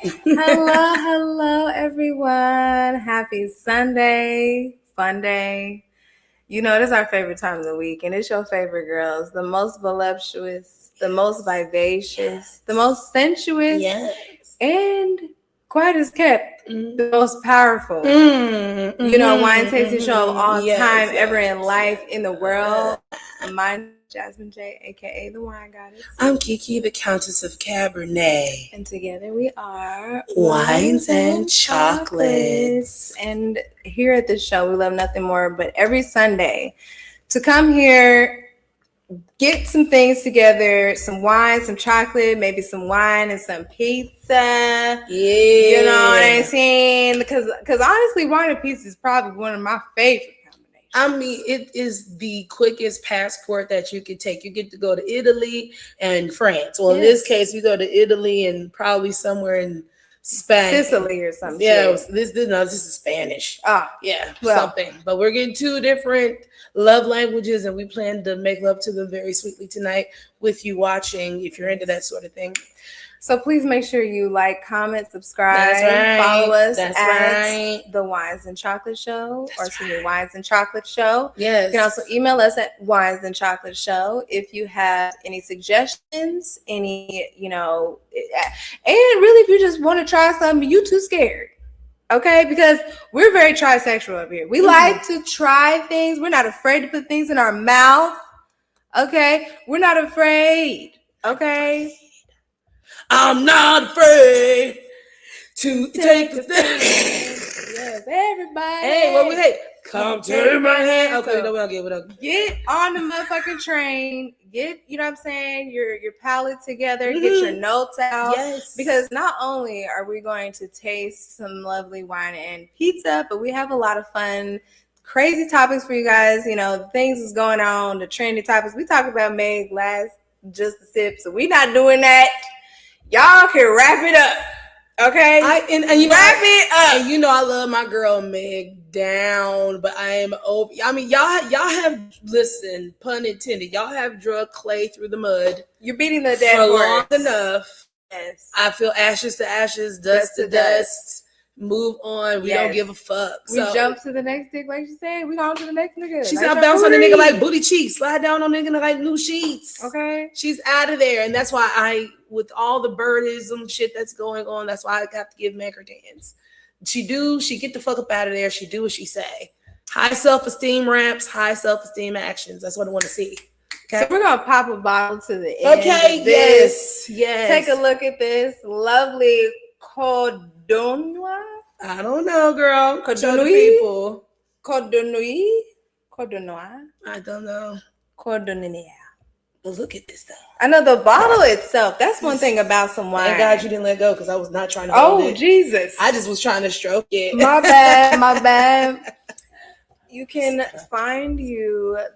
Hello, everyone. Happy Sunday, fun day. You know, this is our favorite time of the week, and it's your favorite girls, the most voluptuous, the most vivacious, the most sensuous, Yes. and quiet as kept, the most powerful. Wine tasting show of all time ever in life in the world. My name is Jasmine J, aka the Wine Goddess. I'm Kiki, the Countess of Cabernet. And together we are Wines and Chocolates. And here at the show, we love nothing more but every Sunday to come here, get some things together, some wine, some chocolate, maybe some wine and some pizza. Yeah. You know what I'm saying? Because honestly, wine and pizza is probably one of my favorite. I mean, it is the quickest passport that you could take. You get to go to Italy and France. Well, in this case, you go to Italy and probably somewhere in Spain. Sicily or something. Yeah, this is Spanish. Yeah, well, something. But we're getting two different love languages, and we plan to make love to them very sweetly tonight with you watching, if you're into that sort of thing. So please make sure you like, comment, subscribe, follow us at the Wines and Chocolate Show, Wines and Chocolate Show. Yes. You can also email us at Wines and Chocolate Show if you have any suggestions, any, and really if you just want to try something, you too scared. Okay, because we're very trisexual up here. We like to try things. We're not afraid to put things in our mouth. Okay, we're not afraid. Okay. I'm not afraid to take the thing. Yes, everybody. Hey, come take my hand. Okay, no, we don't get it. Get on the motherfucking train. Get, you know what I'm saying, your palate together. Get your notes out. Yes. Because not only are we going to taste some lovely wine and pizza, but we have a lot of fun, crazy topics for you guys. You know, the things that's going on, the trendy topics. We talked about Meg last just a sip, so we're not doing that. Y'all can wrap it up, okay? Wrap it up. And you know I love my girl Meg down, but I am over. I mean, y'all have listen, pun intended. Y'all have drug clay through the mud. You're beating the dead for horse long enough. Yes. I feel ashes to ashes, dust to dust. Move on. We don't give a fuck. We jump to the next dick, like she said. We on to the next nigga. She's not bouncing on the nigga like booty cheeks. Slide down on nigga like new sheets. Okay. She's out of there. And that's why with all the birdism shit that's going on, that's why I have to give Meg her dance. She get the fuck up out of there. She do what she say. High self-esteem raps, high self-esteem actions. That's what I want to see. Okay. So we're gonna pop a bottle to the end. Okay, yes. Take a look at this lovely Codorníu. I don't know, girl. Codorníu. I don't know. Codorníu. But look at this though. I know the bottle itself. That's one thing about some wine. Thank God you didn't let go because I was not trying to hold it. Oh, Jesus. I just was trying to stroke it. My bad. You can find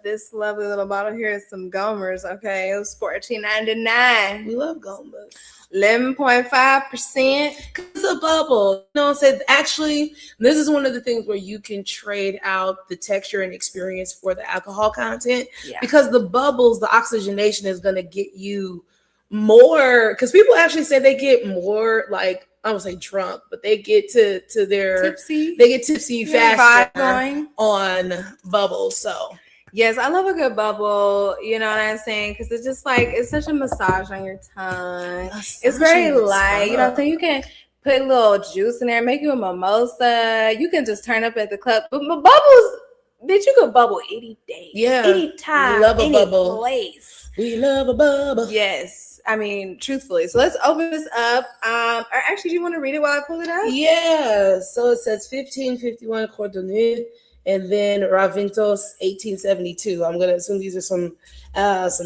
this lovely little bottle here at some Gomers, okay? It was $14.99. We love Gomers. 11.5%. It's a bubble. You know what I'm saying? Actually, this is one of the things where you can trade out the texture and experience for the alcohol content. Yeah. Because the bubbles, the oxygenation is going to get you more. Because people actually say they get more, like, I don't say drunk, but they get to their tipsy. They get tipsy faster on bubbles. So yes, I love a good bubble. You know what I'm saying? Because it's just like it's such a massage on your tongue. It's very light. You know, so you can put a little juice in there, make you a mimosa. You can just turn up at the club. But bubbles, bitch, you could bubble any day, any time, we love a bubble. Place. We love a bubble. Yes. I mean, truthfully. So let's open this up. Or actually, do you want to read it while I pull it up? Yeah. So it says 1551 Codorníu, and then Ravintos 1872. I'm gonna assume these are some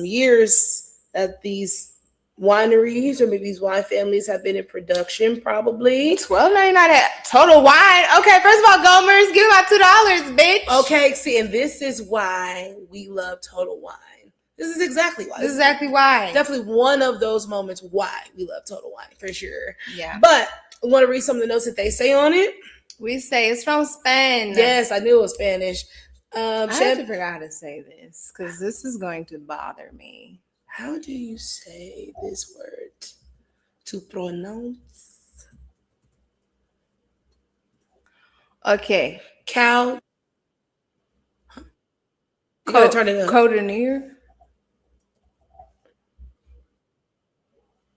years that these wineries or maybe these wine families have been in production. Probably $12.99 at Total Wine. Okay, first of all, Gomers, give me my $2, bitch. Okay, see, and this is why we love Total Wine. This is exactly why. Definitely one of those moments why we love Total Wine, for sure. Yeah. But I want to read some of the notes that they say on it. We say it's from Spain. Yes, I knew it was Spanish. I have to figure out how to say this because this is going to bother me. How do you say this word? To pronounce? Okay. Cow. You gotta turn it up. Codorníu.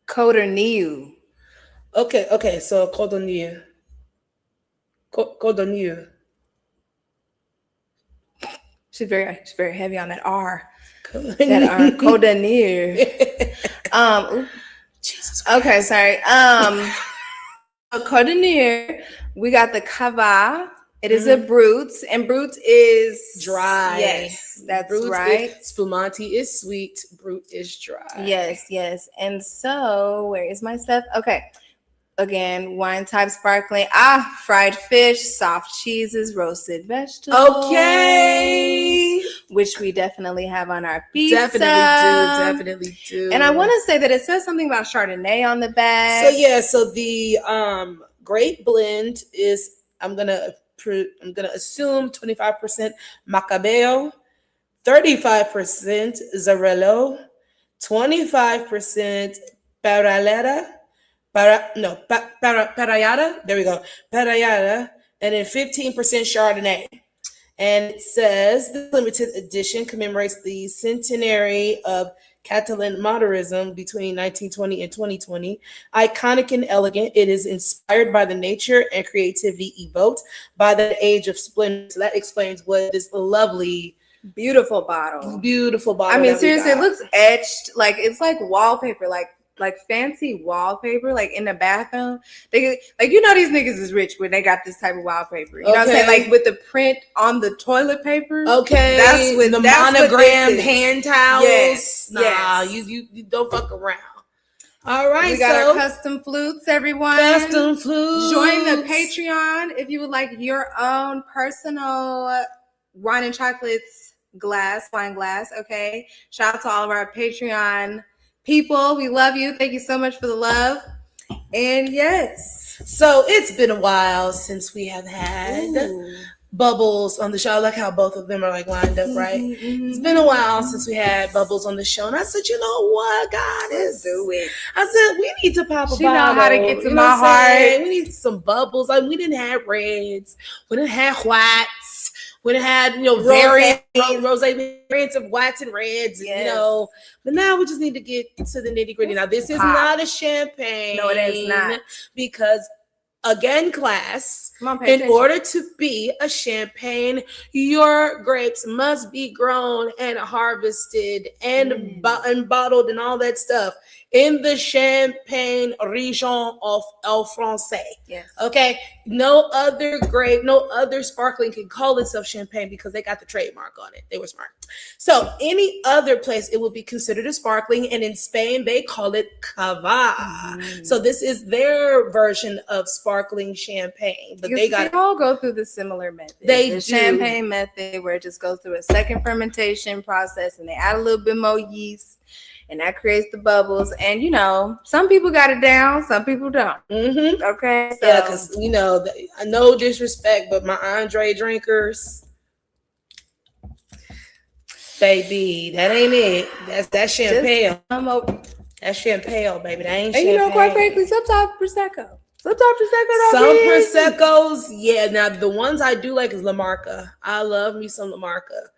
Codorníu. Okay. So Codorníu. Codorníu. She's very heavy on that R. That R. Codorníu. Jesus Christ. Okay, sorry. Codorníu. We got the Cava. It is a Brut, and Brut is dry. Yes, that's Brut right. Spumante is sweet. Brut is dry. Yes. And so, where is my stuff? Okay. Again, wine type sparkling. Fried fish, soft cheeses, roasted vegetables. Okay. Which we definitely have on our pizza. Definitely do. And I want to say that it says something about Chardonnay on the bag. So the grape blend is I'm gonna assume 25% Macabeo, 35% Zarello, 25% Parayada. There we go. Parayada, and then 15% Chardonnay. And it says this limited edition commemorates the centenary of Catalan modernism between 1920 and 2020. Iconic and elegant, it is inspired by the nature and creativity evoked by the age of splendor. So that explains what this lovely, beautiful bottle. I mean, seriously, it looks etched. Like it's like wallpaper, like fancy wallpaper, like in the bathroom. They like, you know, these niggas is rich when they got this type of wallpaper. You know what I'm saying? Like with the print on the toilet paper. Okay, that's with the monogrammed hand towels. Yes. You don't fuck around. All right, we got our custom flutes, everyone. Custom flutes. Join the Patreon if you would like your own personal wine and chocolates wine glass. Okay, shout out to all of our Patreon people. We love you. Thank you so much for the love. And yes, so it's been a while since we have had Bubbles on the show. I like how both of them are like lined up, right? It's been a while since we had Bubbles on the show, and I said, you know what, Goddess, do it. I said we need to pop a bottle. She know how to get to my heart. We need some Bubbles. Like, we didn't have reds, we didn't have whites. We done had, variants of whites and reds, yes. But now we just need to get to the nitty gritty. Now, this is not a champagne. No, it is not. Because, again, class, in order to be a champagne, your grapes must be grown and harvested and bottled and all that stuff in the Champagne region of El Francais. Yes. Okay. No other grape, no other sparkling can call itself champagne because they got the trademark on it. They were smart. So any other place, it would be considered a sparkling. And in Spain, they call it Cava. So this is their version of sparkling champagne. But they all go through the similar method. The champagne method, where it just goes through a second fermentation process and they add a little bit more yeast. And that creates the bubbles. And, some people got it down. Some people don't. Okay? So. Yeah, because, no disrespect, but my Andre drinkers, baby, that ain't it. That's champagne. That's champagne, baby. That ain't champagne. And, quite frankly, sometimes Prosecco. Some Proseccos, yeah. Now, the ones I do like is La Marca. I love me some La Marca.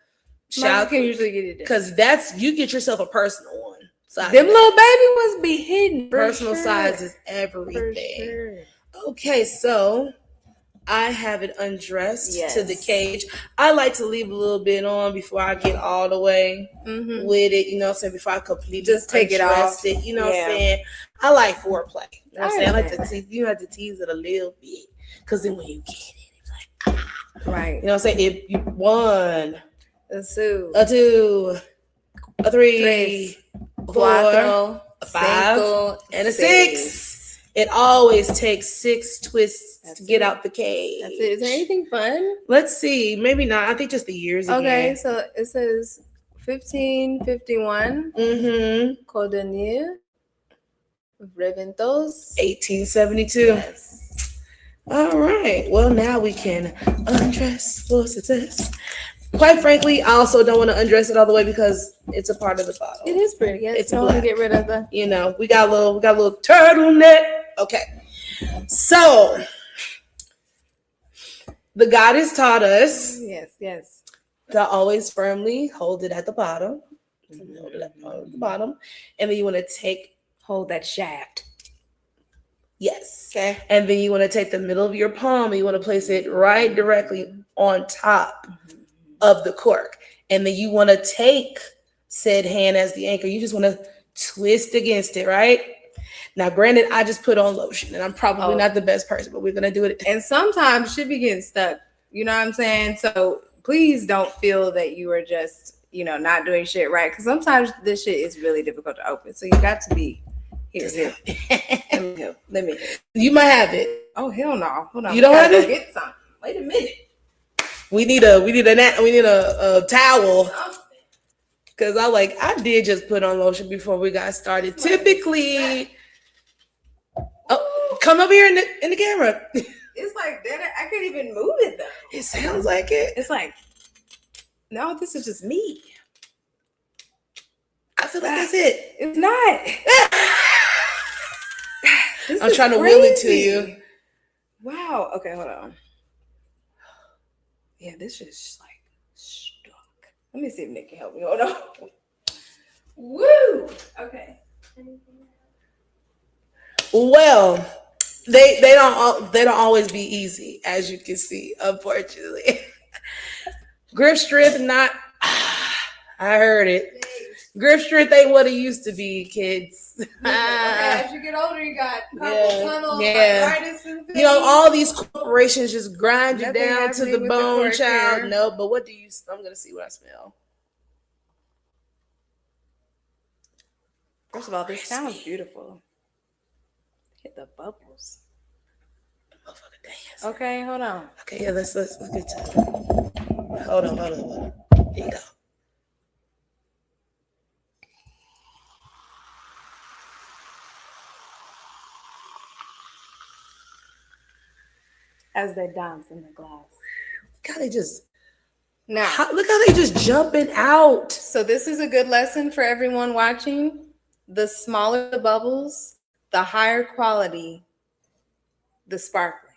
Shout can usually get it because you get yourself a personal one. Them little baby ones be hidden. Personal size is everything. Sure. Okay, so I have it undressed to the cage. I like to leave a little bit on before I get all the way with it. You know what I'm saying? Before I completely just take it off. It, you know what I'm saying? I like foreplay. You know what I'm saying? I like to tease. You have to tease it a little bit because then when you get it, it's like right. You know what I'm saying? If you one. A two, a three, four, a five, and a six. It always takes 6 twists to get out the cage. That's it. Is there anything fun? Let's see. Maybe not. I think just the years again. Okay, so it says 1551. Codorníu. Reventos. 1872. Yes. All right. Well, now we can undress for success. Quite frankly, I also don't want to undress it all the way because it's a part of the bottle. It is pretty. Yes, it's don't want to get rid of the. We got a little turtleneck. Okay, so The goddess taught us Yes. to always firmly hold it at the bottom. Hold it at the bottom. And then you want to hold that shaft. Yes. Okay. And then you want to take the middle of your palm and you want to place it right directly on top of the cork. And then you want to take said hand as the anchor. You just want to twist against it, right? Now, granted, I just put on lotion and I'm probably not the best person, but we're going to do it. And sometimes should be getting stuck. You know what I'm saying? So please don't feel that you are just, not doing shit right. Because sometimes this shit is really difficult to open. So you got to be here. Let me. You might have it. Oh, hell no. Hold on. You don't have it? Get some. Wait a minute. We need a towel. Because I did just put on lotion before we got started. Typically, come over here in the camera. It's like that. I can't even move it though. It sounds like it. It's like, no, this is just me. I feel like that's it. It's not. I'm trying to will it to you. Wow. Okay, hold on. Yeah, this is like stuck. Let me see if Nick can help me. Hold on. Woo! Okay. Well, they don't always be easy, as you can see, unfortunately. Grip strength, not. I heard it. Grip strength ain't what it used to be, kids. As you get older, you got carpal tunnel, arthritis, and things. All these corporations just grind you down to the bone, child. Here. No, but what do you? I'm gonna see what I smell. First of all, this sounds beautiful. Hit the bubbles. Motherfucker dance. Okay, hold on. Okay, yeah, let's get to it. Hold on. There you go. As they dance in the glass. Look how they just jumping out. So this is a good lesson for everyone watching. The smaller the bubbles, the higher quality the sparkling.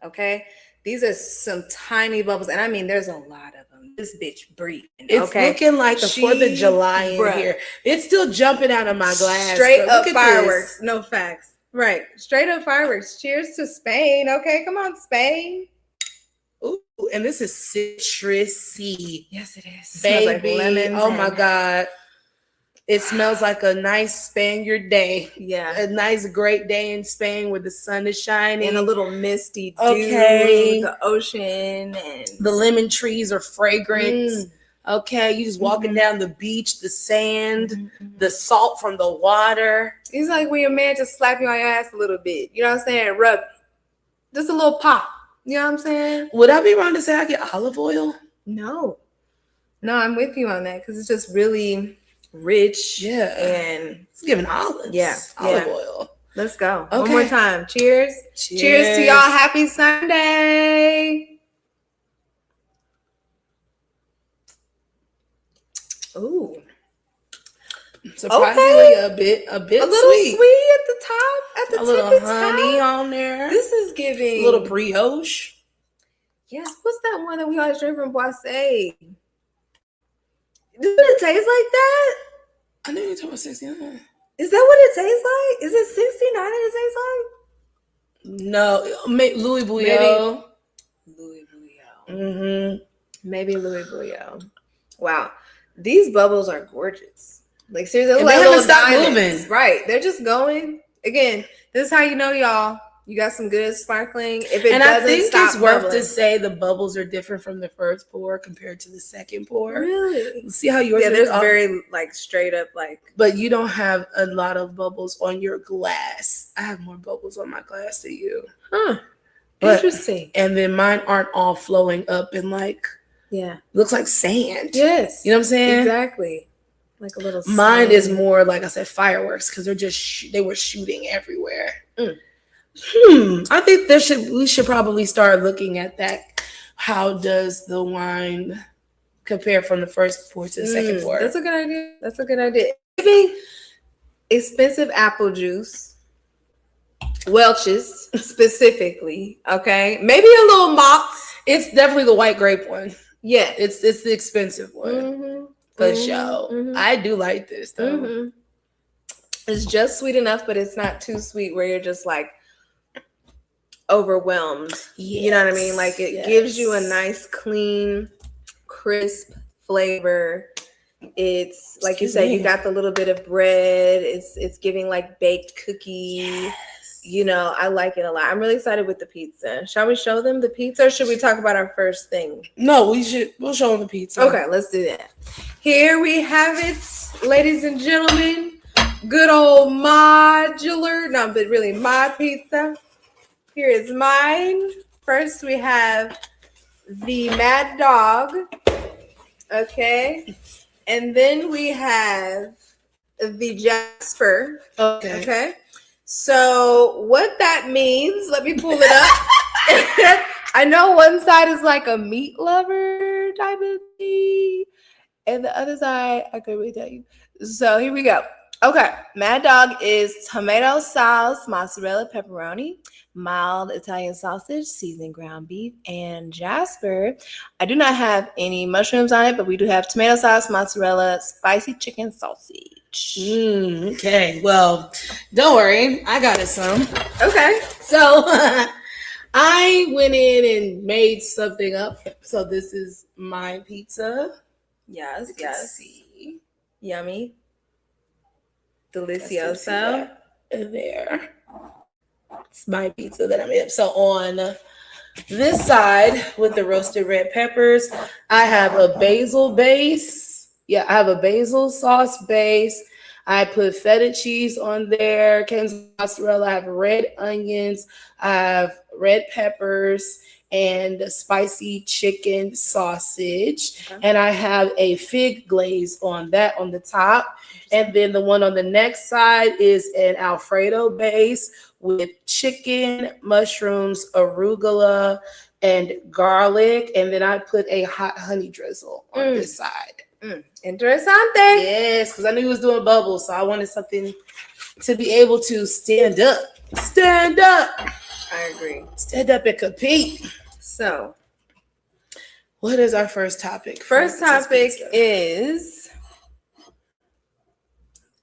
Okay? These are some tiny bubbles. And I mean, there's a lot of them. This bitch breathing. It's looking like the 4th of July in here. It's still jumping out of my glass. Straight up fireworks. No facts. Right. Straight up fireworks. Cheers to Spain. Okay, come on, Spain. Ooh, and this is citrusy. Yes, it is. Baby. It smells like lemons. Oh my God. It smells like a nice Spaniard day. Yeah. A nice, great day in Spain where the sun is shining. And a little misty dew. Okay. The ocean. And the lemon trees are fragrant. Okay. You just walking down the beach, the sand, the salt from the water. It's like when your man just slap you on your ass a little bit. You know what I'm saying? Rub it. Just a little pop. You know what I'm saying? Would I be wrong to say I get olive oil? No, I'm with you on that because it's just really rich. Yeah. And it's giving olives. Yeah. Olive oil. Let's go. Okay. One more time. Cheers. Cheers to y'all. Happy Sunday. Ooh. Surprisingly, a bit a little sweet at the top, at the little honey on there. This is giving a little brioche. Yes, what's that one that we always drink from Boissé? Does it taste like that? I know you're talking about 69. Is that what it tastes like? Is it 69 that it tastes like? No, Louis Bouillon. Louis Bouillon. Maybe Louis Bouillon. Wow, these bubbles are gorgeous. Like seriously, they haven't stopped moving. Right, they're just going. Again, this is how you know, y'all. You got some good sparkling. If it doesn't stop it's worth to say the bubbles are different from the first pour compared to the second pour. Really? See how yours? Yeah, there's very like straight up like. But you don't have a lot of bubbles on your glass. I have more bubbles on my glass than you. Huh. Interesting. And then mine aren't all flowing up and like. Yeah. Looks like sand. Yes. You know what I'm saying? Exactly. Like a little. Mine is more like I said, fireworks because they're just they were shooting everywhere. I think we should probably start looking at that. How does the wine compare from the first pour to the second pour? That's a good idea. Maybe expensive apple juice, Welch's specifically. Okay, maybe a little malts. It's definitely the white grape one. Yeah, it's the expensive one for sure. I do like this though. It's just sweet enough, but it's not too sweet where you're just like overwhelmed. You know what I mean? Like it gives you a nice, clean, crisp flavor. It's like you said, you got the little bit of bread. It's giving like baked cookie. You know, I like it a lot. I'm really excited with the pizza. Shall we show them the pizza, or should we talk about our first thing? No, we'll show them the pizza. Okay, let's do that. Here we have it, ladies and gentlemen. Good old modular, no, but really mod pizza. Here is mine. First we have the Mad Dog. Okay. And then we have the Jasper. Okay. So what that means, let me pull it up. I know one side is like a meat lover type of thing, and the other side, I couldn't really tell you. So here we go. Okay, Mad Dog is tomato sauce, mozzarella, pepperoni, mild Italian sausage, seasoned ground beef, and Jasper. I do not have any mushrooms on it, but we do have tomato sauce, mozzarella, spicy chicken sausage. Okay, well, don't worry, I got it some. Okay, so I went in and made something up. So this is my pizza. Yes. See. Yummy. Delicioso. There. It's my pizza that I made up. So on this side with the roasted red peppers, I have a basil base. Yeah, I have a basil sauce base. I put feta cheese on there, cans mozzarella. I have red onions. I have red peppers and spicy chicken sausage. Okay. And I have a fig glaze on that on the top. And then the one on the next side is an Alfredo base with chicken, mushrooms, arugula, and garlic. And then I put a hot honey drizzle on this side. Interessante. Yes, because I knew he was doing bubbles, so I wanted something to be able to stand up. Stand up. I agree. Stand up and compete. So, what is our first topic? First topic is,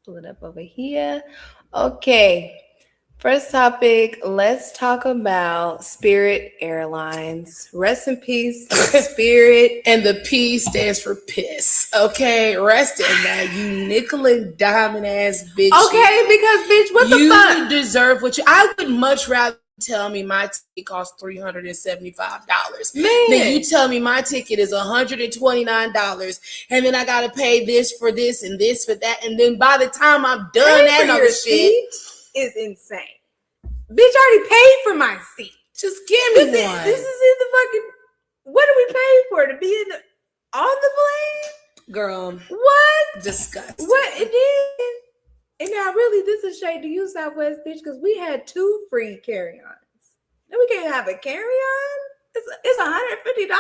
pull it up over here. Okay. First topic, let's talk about Spirit Airlines. Rest in peace, Spirit. And the P stands for piss. Okay, rest in that, you nickel and diamond ass bitch. Okay, because bitch, what the fuck? You deserve what you. I would much rather tell me my ticket costs $375. Then you tell me my ticket is $129, and then I gotta pay this for this and this for that, and then by the time I'm done that other shit. Is insane. Bitch, I already paid for my seat. Just give me one. This is in the fucking. What do we pay for to be on the plane? Girl. What? Disgusting. What it is? And now, really, this is shade to you, Southwest bitch, because we had 2 free carry-ons. Then we can't have a carry-on. It's $150.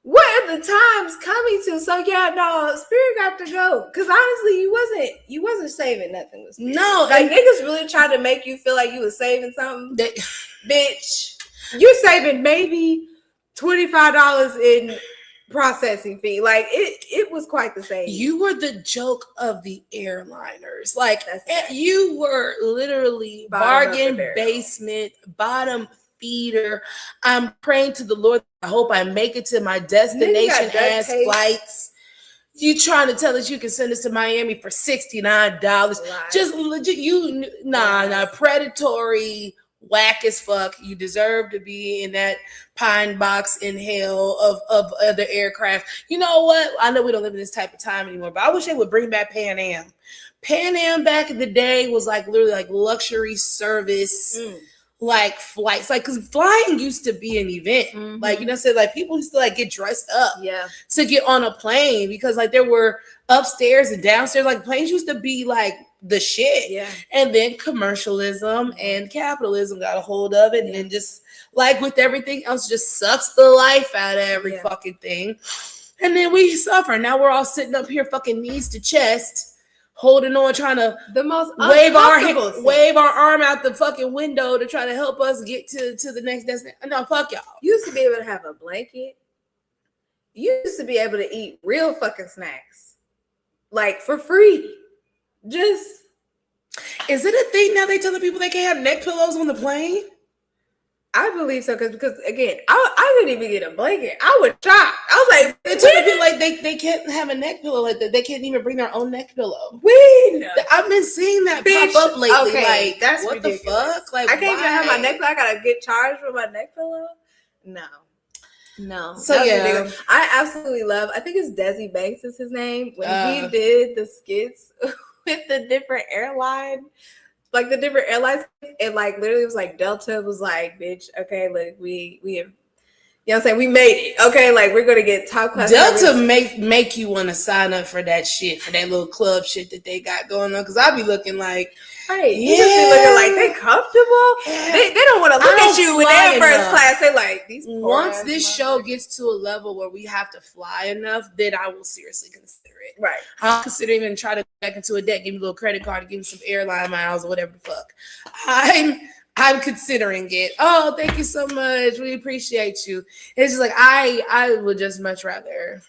What are the times coming to? So yeah, no, Spirit got to go. Cause honestly, you wasn't saving nothing with Spirit. No, like niggas really tried to make you feel like you was saving something. Bitch, you're saving maybe $25 in processing fee. Like it was quite the same. You were the joke of the airliners. Like you were literally bargain basement, bottom feeder. I'm praying to the Lord. I hope I make it to my destination ass flights. You trying to tell us you can send us to Miami for $69? Just legit, predatory, whack as fuck. You deserve to be in that pine box in hell of other aircraft. You know what? I know we don't live in this type of time anymore, but I wish they would bring back Pan Am. Pan Am back in the day was like literally like luxury service. Like flights, like because flying used to be an event, like you know, so like people used to like get dressed up, to get on a plane because like there were upstairs and downstairs, like planes used to be like the shit, and then commercialism and capitalism got a hold of it, and then just like with everything else, just sucks the life out of every fucking thing, and then we suffer. Now we're all sitting up here, fucking knees to chest, holding on, trying to the most wave our arm out the fucking window to try to help us get to the next destination. No, fuck y'all. You used to be able to have a blanket. You used to be able to eat real fucking snacks, like for free. Just is it a thing now? They telling people they can't have neck pillows on the plane? I believe so because again, I couldn't even get a blanket. I was shocked. I was like, they tell people like they can't have a neck pillow like that. They can't even bring their own neck pillow. I've been seeing that pop up lately. Okay, like that's what ridiculous. The fuck? Like I can't even have my neck pillow. I gotta get charged for my neck pillow. No. So yeah, I absolutely love. I think it's Desi Banks is his name when he did the skits with the different airlines. Like the different airlines, and like literally it was like Delta was like, bitch, okay, like we have, you know what I'm saying, we made it, okay, like we're gonna get top class. Delta make you want to sign up for that shit, for that little club shit that they got going on, because I be looking like, right, you just be looking like they comfortable. Yeah. They don't want to look at you when they're in first class. They like these. Once this show gets to a level where we have to fly enough, then I will seriously consider it. Right. I'll consider even try to go back into a debt, give me a little credit card, and give me some airline miles or whatever the fuck. I'm considering it. Oh, thank you so much. We appreciate you. It's just like I would just much rather,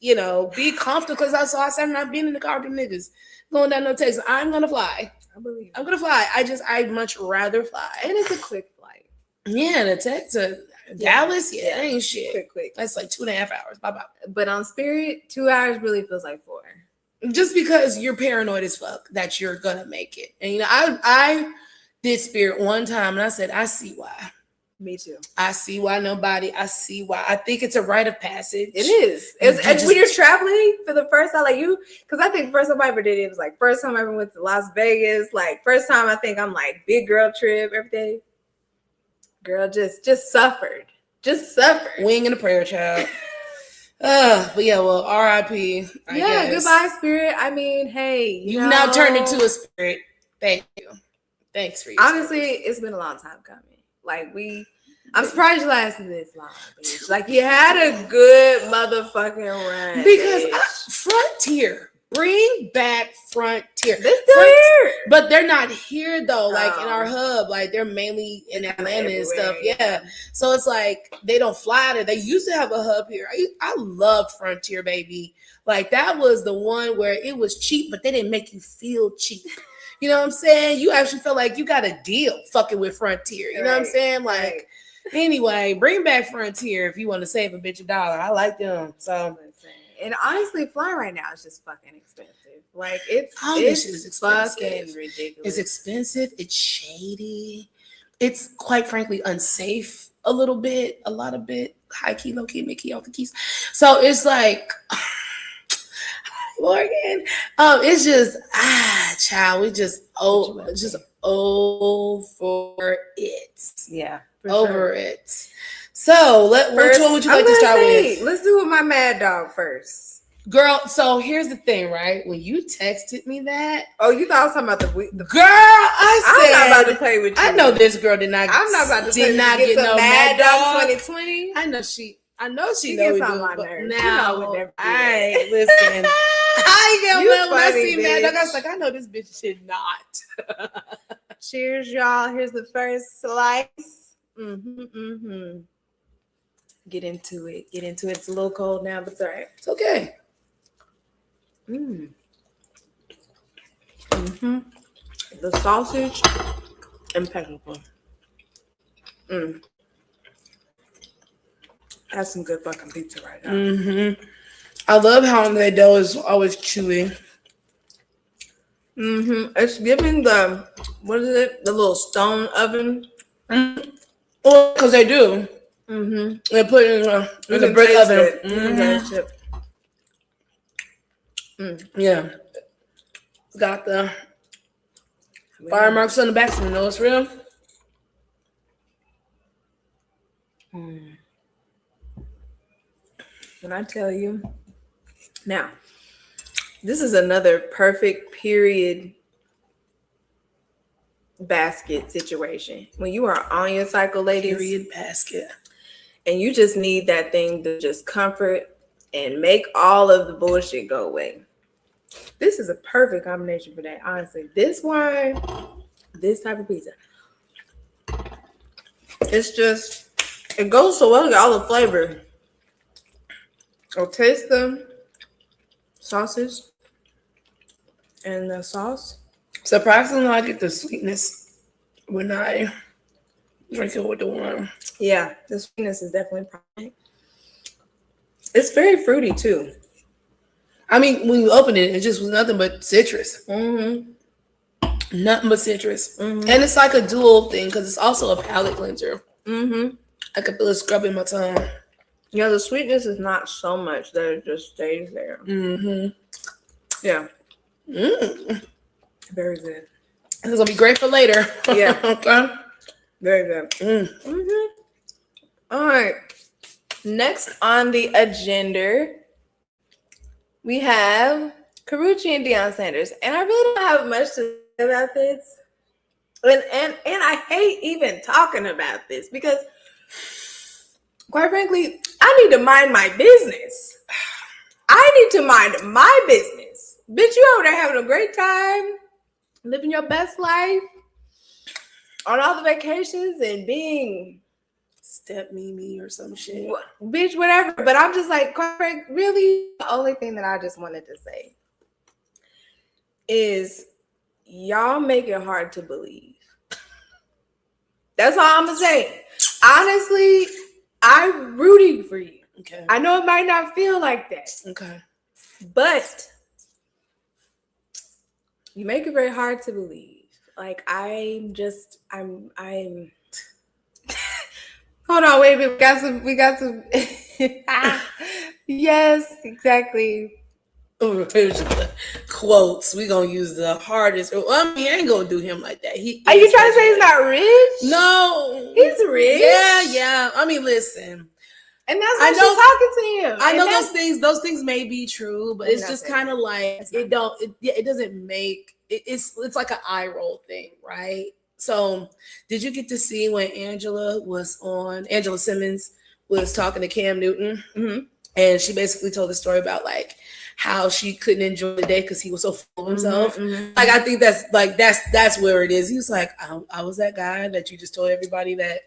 be comfortable, because I said I'm not being in the car with them niggas going down no Texas. I'm gonna fly. I'm gonna fly. I'd much rather fly. And it's a quick flight. Yeah, the Texas. Dallas, that ain't shit. Quick. That's like 2.5 hours. Bye-bye. But on Spirit, 2 hours really feels like 4. Just because you're paranoid as fuck that you're gonna make it. And I did Spirit one time and I said, I see why. Me too. I see why I see why. I think it's a rite of passage. It is. And when you're traveling for the first time, like because I think the first time I ever did it was like first time I ever went to Las Vegas. Like first time I think I'm like big girl trip, everything. Girl, just suffered. Just suffered. Wing and a prayer, child. But yeah, well, R.I.P. I guess. Goodbye, Spirit. I mean, hey, you've now turned into a spirit. Thank you. Thanks for your honestly, it's been a long time coming. Like I'm surprised you lasted this long, bitch. Like you had a good motherfucking run. Because Frontier. Bring back Frontier. They're still here. But they're not here though, like in our hub. Like they're mainly in Atlanta and stuff. Yeah. So it's like they don't fly there. They used to have a hub here. I love Frontier, baby. Like that was the one where it was cheap, but they didn't make you feel cheap. You know what I'm saying? You actually felt like you got a deal fucking with Frontier. You know what I'm saying? Like, anyway, bring back Frontier if you want to save a bitch $1. I like them. So. And honestly, flying right now is just fucking expensive. Like it's fucking ridiculous. It's expensive. It's shady. It's quite frankly unsafe a little bit, a lot of bit, high key, low key, mid key, off the keys. So it's like, Morgan. It's just child. We just over it. Yeah, over it. So which one would you like to start with? Let's do it with my mad dog first. Girl, so here's the thing, right? When you texted me that. Oh, you thought I was talking about the girl, I'm not about to play with you. I know this girl did not. I'm not about to get no mad dog 2020. I know she gets on my nerves. Now, listen. I get when I see mad dog, I was like, I know this bitch should not. Cheers, y'all. Here's the first slice. Get into it. It's a little cold now, but it's all right. It's okay. The sausage, impeccable. That's some good fucking pizza right now. I love how the dough is always chewy. It's giving the, what is it? The little stone oven. Well, because they do. They put it in the brick oven. Yeah. Got the fire marks on the back, so you know it's real. When I tell you. Now, this is another perfect period basket situation. When you are on your cycle, ladies. Period basket. And you just need that thing to just comfort and make all of the bullshit go away. This is a perfect combination for that, honestly. This wine, this type of pizza. It's just, it goes so well with all the flavor. I'll taste the sausage and the sauce. Surprisingly, I get the sweetness when I drink it with the wine. Yeah, the sweetness is definitely prominent. It's very fruity too. I mean, when you open it, it just was nothing but citrus. Mm-hmm. Nothing but citrus. Mm-hmm. And it's like a dual thing because it's also a palate cleanser. Mm-hmm. I can feel it scrubbing my tongue. Yeah, the sweetness is not so much that it just stays there. Mm-hmm. Yeah. Mm. Very good. This is going to be great for later. Yeah. Okay. Very good. Mm. Mm-hmm. All right. Next on the agenda, we have Carucci and Deion Sanders. And I really don't have much to say about this. And I hate even talking about this because, quite frankly, I need to mind my business. I need to mind my business. Bitch, you over there having a great time, living your best life, on all the vacations and being Step Mimi or some shit. Bitch, whatever. But I'm just like, quite frankly, really, the only thing that I just wanted to say is y'all make it hard to believe. That's all I'm gonna say. Honestly, I'm rooting for you. Okay. I know it might not feel like that. Okay. But you make it very hard to believe. Like I'm hold on, wait a minute. We got some yes, exactly. Quotes. We gonna use the hardest. I mean, I ain't gonna do him like that. Are you trying to say he's not rich? No, he's rich. Yeah. I mean, listen, and that's why she's talking to him. I know those things may be true, but it's just kind of like it doesn't make it. It's like an eye roll thing, right? So, did you get to see when Angela Simmons was talking to Cam Newton, and she basically told the story about like how she couldn't enjoy the day because he was so full of himself. Like I think that's where it is. He was like, I was that guy that you just told everybody that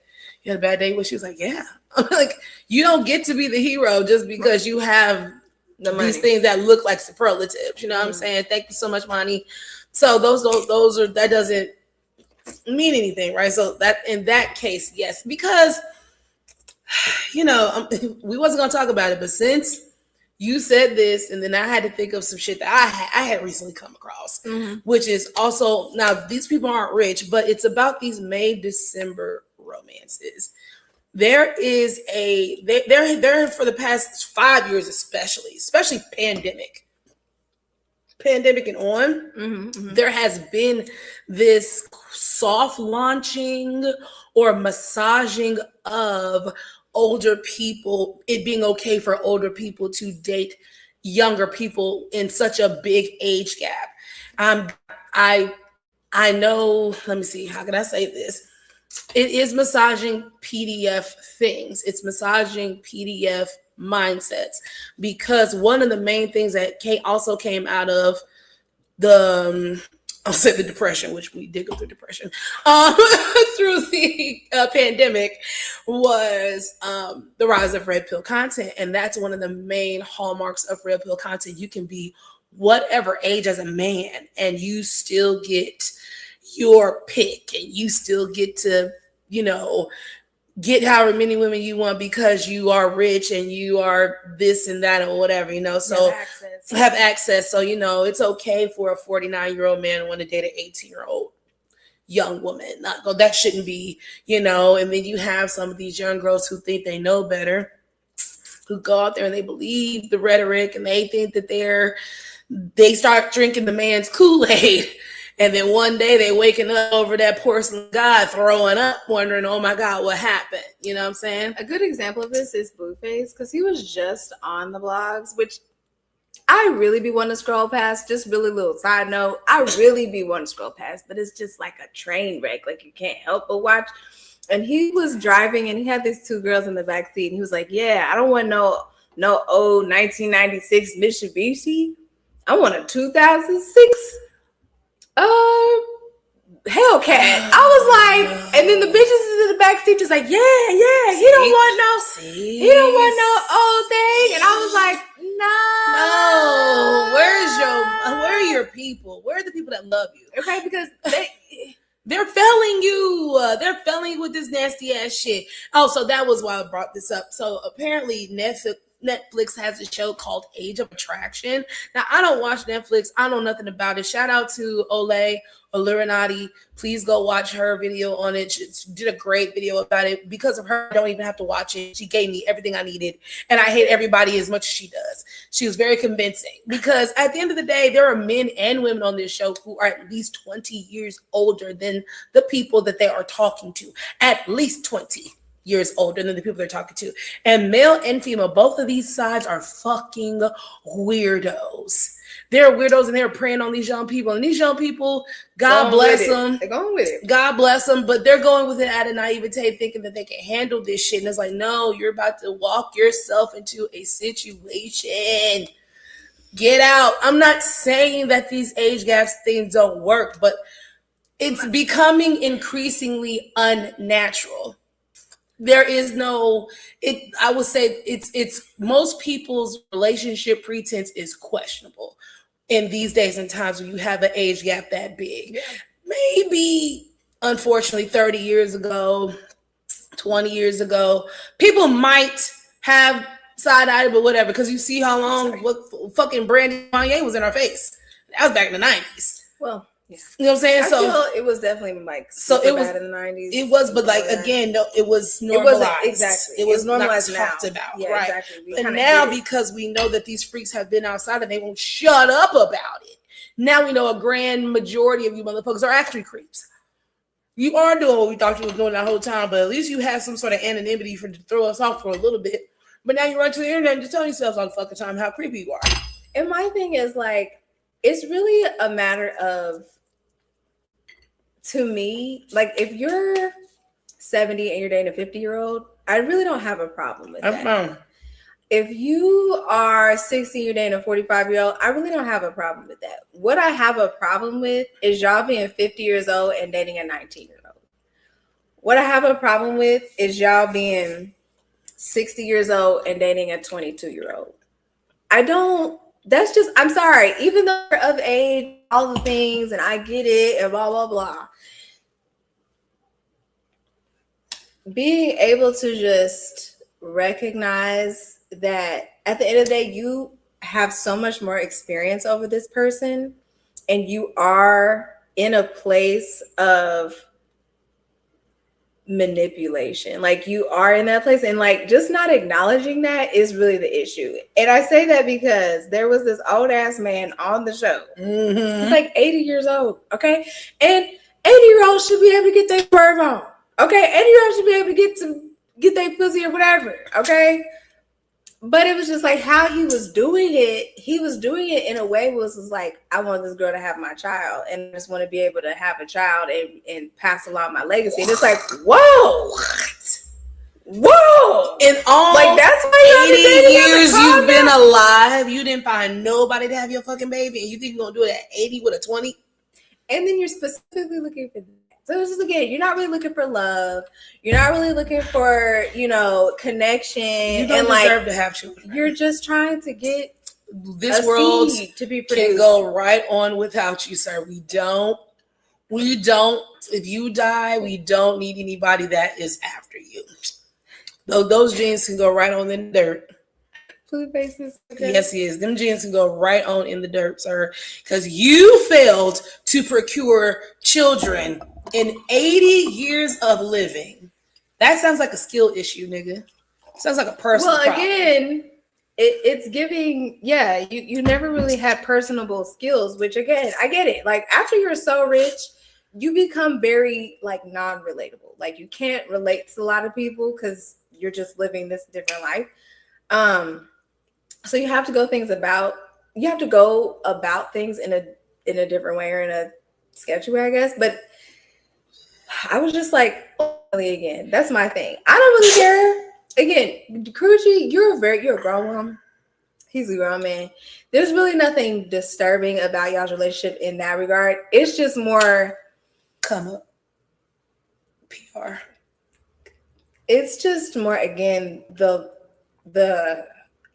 you had a bad day with. She was like, yeah. I'm like, you don't get to be the hero just because you have these things that look like superlatives. You know what I'm saying? Thank you so much, Monty. So those are that doesn't mean anything, right? So that in that case, yes, because we wasn't gonna talk about it, but since you said this, and then I had to think of some shit that I had recently come across, which is also, now these people aren't rich, but it's about these May December romances. There is they're for the past 5 years, especially pandemic and on, there has been this soft launching or massaging of older people, it being okay for older people to date younger people in such a big age gap. I know, let me see, how can I say this? It is massaging PDF things. It's massaging PDF mindsets, because one of the main things that also came out of the I'll say the depression, which we did go through depression through the pandemic, was the rise of red pill content. And that's one of the main hallmarks of red pill content. You can be whatever age as a man and you still get your pick, and you still get to, get however many women you want because you are rich and you are this and that or whatever, so have access. So, it's okay for a 49-year-old man to want to date an 18-year-old young woman. That shouldn't be, and then you have some of these young girls who think they know better, who go out there and they believe the rhetoric and they think that they start drinking the man's Kool-Aid. And then one day they waking up over that porcelain god throwing up, wondering, oh my God, what happened? You know what I'm saying? A good example of this is Blueface, because he was just on the blogs, which I really be wanting to scroll past. Just really little side note, I really be wanting to scroll past, but it's just like a train wreck. Like you can't help but watch. And he was driving and he had these two girls in the back seat. And he was like, yeah, I don't want no old 1996 Mitsubishi. I want a 2006 Hellcat. I was like, and then the bitches in the back seat just like, yeah, he don't want no old thing. And I was like, no. Where are your people? Where are the people that love you? Okay, because they're failing you. They're failing you with this nasty ass shit. Oh, so that was why I brought this up. So apparently Netflix has a show called Age of Attraction. Now, I don't watch Netflix. I know nothing about it. Shout out to Olay Olurinati. Please go watch her video on it. She did a great video about it. Because of her, I don't even have to watch it. She gave me everything I needed. And I hate everybody as much as she does. She was very convincing. Because at the end of the day, there are men and women on this show who are at least 20 years older than the people that they are talking to. At least 20 years older than the people they're talking to. And male and female, both of these sides are fucking weirdos. They're weirdos and they're preying on these young people. And these young people, God bless them. They're going with it. God bless them. But they're going with it out of naivete, thinking that they can handle this shit. And it's like, no, you're about to walk yourself into a situation. Get out. I'm not saying that these age gaps things don't work, but it's becoming increasingly unnatural. There is no, I would say it's most people's relationship pretense is questionable in these days and times when you have an age gap that big. Yeah. Maybe, unfortunately, 30 years ago, 20 years ago, people might have side-eye, but whatever, because you see how long what fucking Brandy Kanye was in our face. That was back in the 90s. Well, yeah. You know what I'm saying? I feel it was definitely like so it was bad in the 90s. It was, but like again, no, it was normalized. It was normalized not talked about, yeah, right? Exactly. But now because we know that these freaks have been outside and they won't shut up about it. Now we know a grand majority of you motherfuckers are actually creeps. You are doing what we thought you was doing that whole time, but at least you had some sort of anonymity to throw us off for a little bit. But now you run to the internet and just tell yourselves all the fucking time how creepy you are. And my thing is like, it's really a matter of, to me, like if you're 70 and you're dating a 50-year-old, I really don't have a problem with that. If you are 60 and you're dating a 45-year-old, I really don't have a problem with that. What I have a problem with is y'all being 50 years old and dating a 19-year-old. What I have a problem with is y'all being 60 years old and dating a 22-year-old. That's just, I'm sorry, even though they're of age, all the things, and I get it, and blah, blah, blah. Being able to just recognize that at the end of the day, you have so much more experience over this person, and you are in a place of manipulation. Like you are in that place, and like just not acknowledging that is really the issue. And I say that because there was this old ass man on the show. Mm-hmm. He's like 80 years old, okay? And 80-year-olds should be able to get their swerve on, okay? 80-year-olds should be able to get their pussy or whatever, okay? But it was just like how he was doing it in a way was like, I want this girl to have my child, and I just want to be able to have a child and pass along my legacy. And it's like, whoa, in all like that's why 80 years you've been alive, you didn't find nobody to have your fucking baby, and you think you're gonna do it at 80 with a 20? And then you're specifically looking for that. So it's just, again, you're not really looking for love. You're not really looking for, connection. You don't deserve to have children. You're just trying to get this world to be produced. Can go right on without you, sir. We don't. If you die, we don't need anybody that is after you. Those genes can go right on in the dirt. Blue faces. Okay. Yes, he is. Them genes can go right on in the dirt, sir. Because you failed to procure children in 80 years of living. That sounds like a skill issue, nigga. Sounds like a personal problem. Again, it's giving, you never really had personable skills, which again, I get it. Like after you're so rich, you become very like non-relatable. Like you can't relate to a lot of people because you're just living this different life. So you have to go about things in a different way or in a sketchy way, I guess. But I was just like, again, that's my thing. I don't really care. Again, Karuchi, you're a grown woman. He's a grown man. There's really nothing disturbing about y'all's relationship in that regard. It's just more come up PR. It's just more, again, the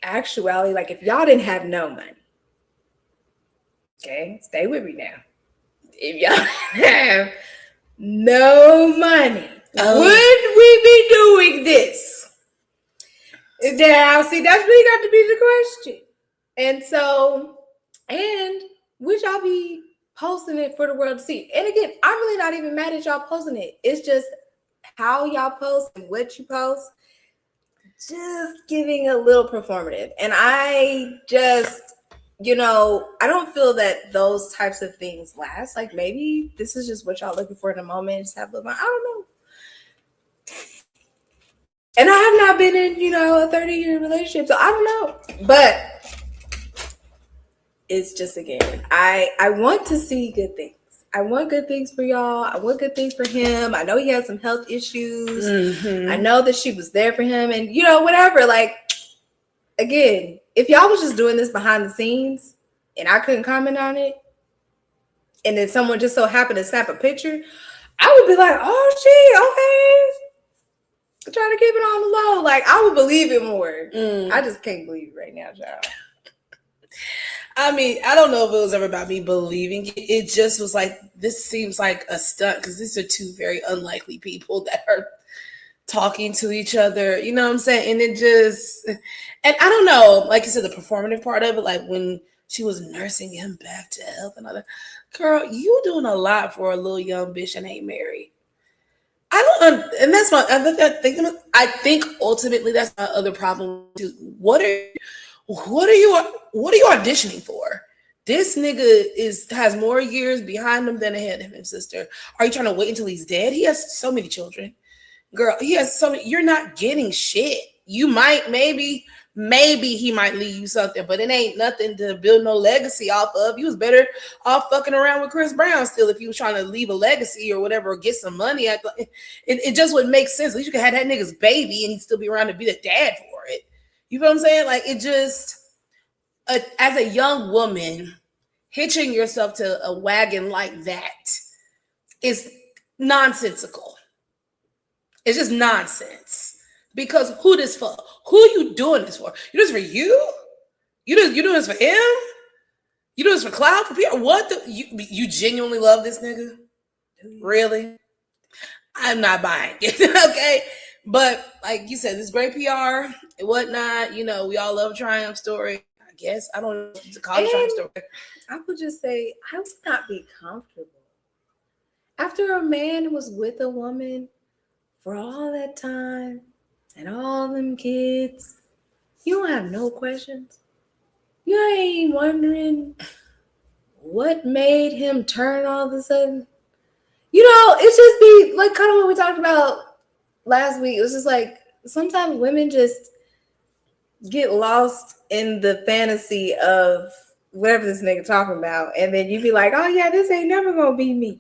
actuality. Like, if y'all didn't have no money, okay, stay with me now. If y'all have no money, would we be doing this? Now, see, that's really got to be the question. And so, and would y'all be posting it for the world to see? And again, I'm really not even mad at y'all posting it. It's just how y'all post and what you post, just giving a little performative. And I just, I don't feel that those types of things last. Like, maybe this is just what y'all looking for in a moment. Just have a little, I don't know. And I have not been in, a 30-year relationship, so I don't know. But it's just, again, I want to see good things. I want good things for y'all. I want good things for him. I know he had some health issues. I know that she was there for him, and whatever. Like, again, if y'all was just doing this behind the scenes and I couldn't comment on it, and then someone just so happened to snap a picture, I would be like, oh shit, okay, trying to keep it on the low. Like, I would believe it more. I just can't believe it right now, child. I mean, I don't know if it was ever about me believing it. It just was like, this seems like a stunt, because these are two very unlikely people that are talking to each other. You know what I'm saying? And it just, and I don't know, like you said, the performative part of it, like when she was nursing him back to health and all that. Girl, you doing a lot for a little young bitch and ain't married. And that's my, I think ultimately that's my other problem too. What are you auditioning for? This nigga has more years behind him than ahead of him, sister. Are you trying to wait until he's dead? He has so many children. Girl, he has so many. You're not getting shit. You might, maybe he might leave you something, but it ain't nothing to build no legacy off of. You was better off fucking around with Chris Brown still if you was trying to leave a legacy or whatever, or get some money. It just wouldn't make sense. At least you could have that nigga's baby and he'd still be around to be the dad for it. You know what I'm saying? Like, it just, as a young woman, hitching yourself to a wagon like that is nonsensical. It's just nonsense. Because who this for? Who you doing this for? You doing this for you? You doing this for him? You doing this for clout, for people? What you genuinely love this nigga? Really? I'm not buying it. Okay. But like you said, this great PR and whatnot, we all love a triumph story. I guess. I don't know if it's a college triumph story. I would just say, I would not be comfortable. After a man was with a woman for all that time and all them kids, you don't have no questions. You ain't wondering what made him turn all of a sudden. It's just be like kind of what we talked about last week. It was just like, sometimes women just get lost in the fantasy of whatever this nigga talking about, and then you be like, oh yeah, this ain't never gonna be me,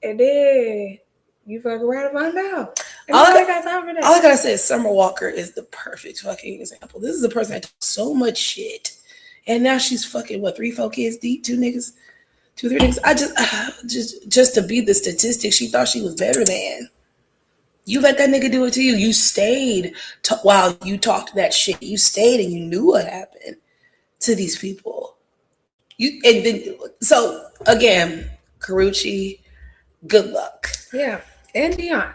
and then you fuck around and find out. All I got time for that. All I gotta say is Summer Walker is the perfect fucking example. This is a person that talks so much shit, and now she's fucking 3-4 kids deep, 2 niggas, 2-3 niggas. I just to beat the statistics, she thought she was better than. You let that nigga do it to you. You stayed while you talked that shit. You stayed and you knew what happened to these people. So again, Karuchi, good luck. Yeah, and Dion.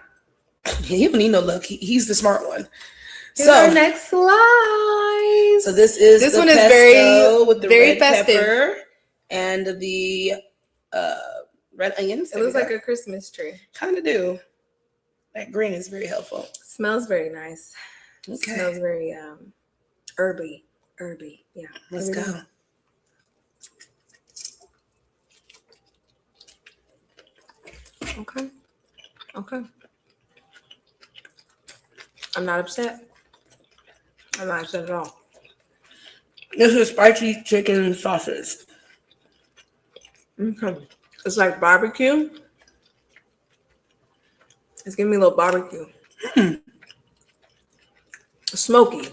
He don't need no luck. He's the smart one. Here's our next slide. So this one is very with the very red festive. pepper and the red onions. It looks like a Christmas tree. Kind of do. That green is very helpful. Smells very nice. Okay. Smells very herby. Yeah. Let's go. Okay. I'm not upset. I'm not upset at all. This is spicy chicken sausage. Okay. It's like barbecue. It's giving me a little barbecue. Smoky.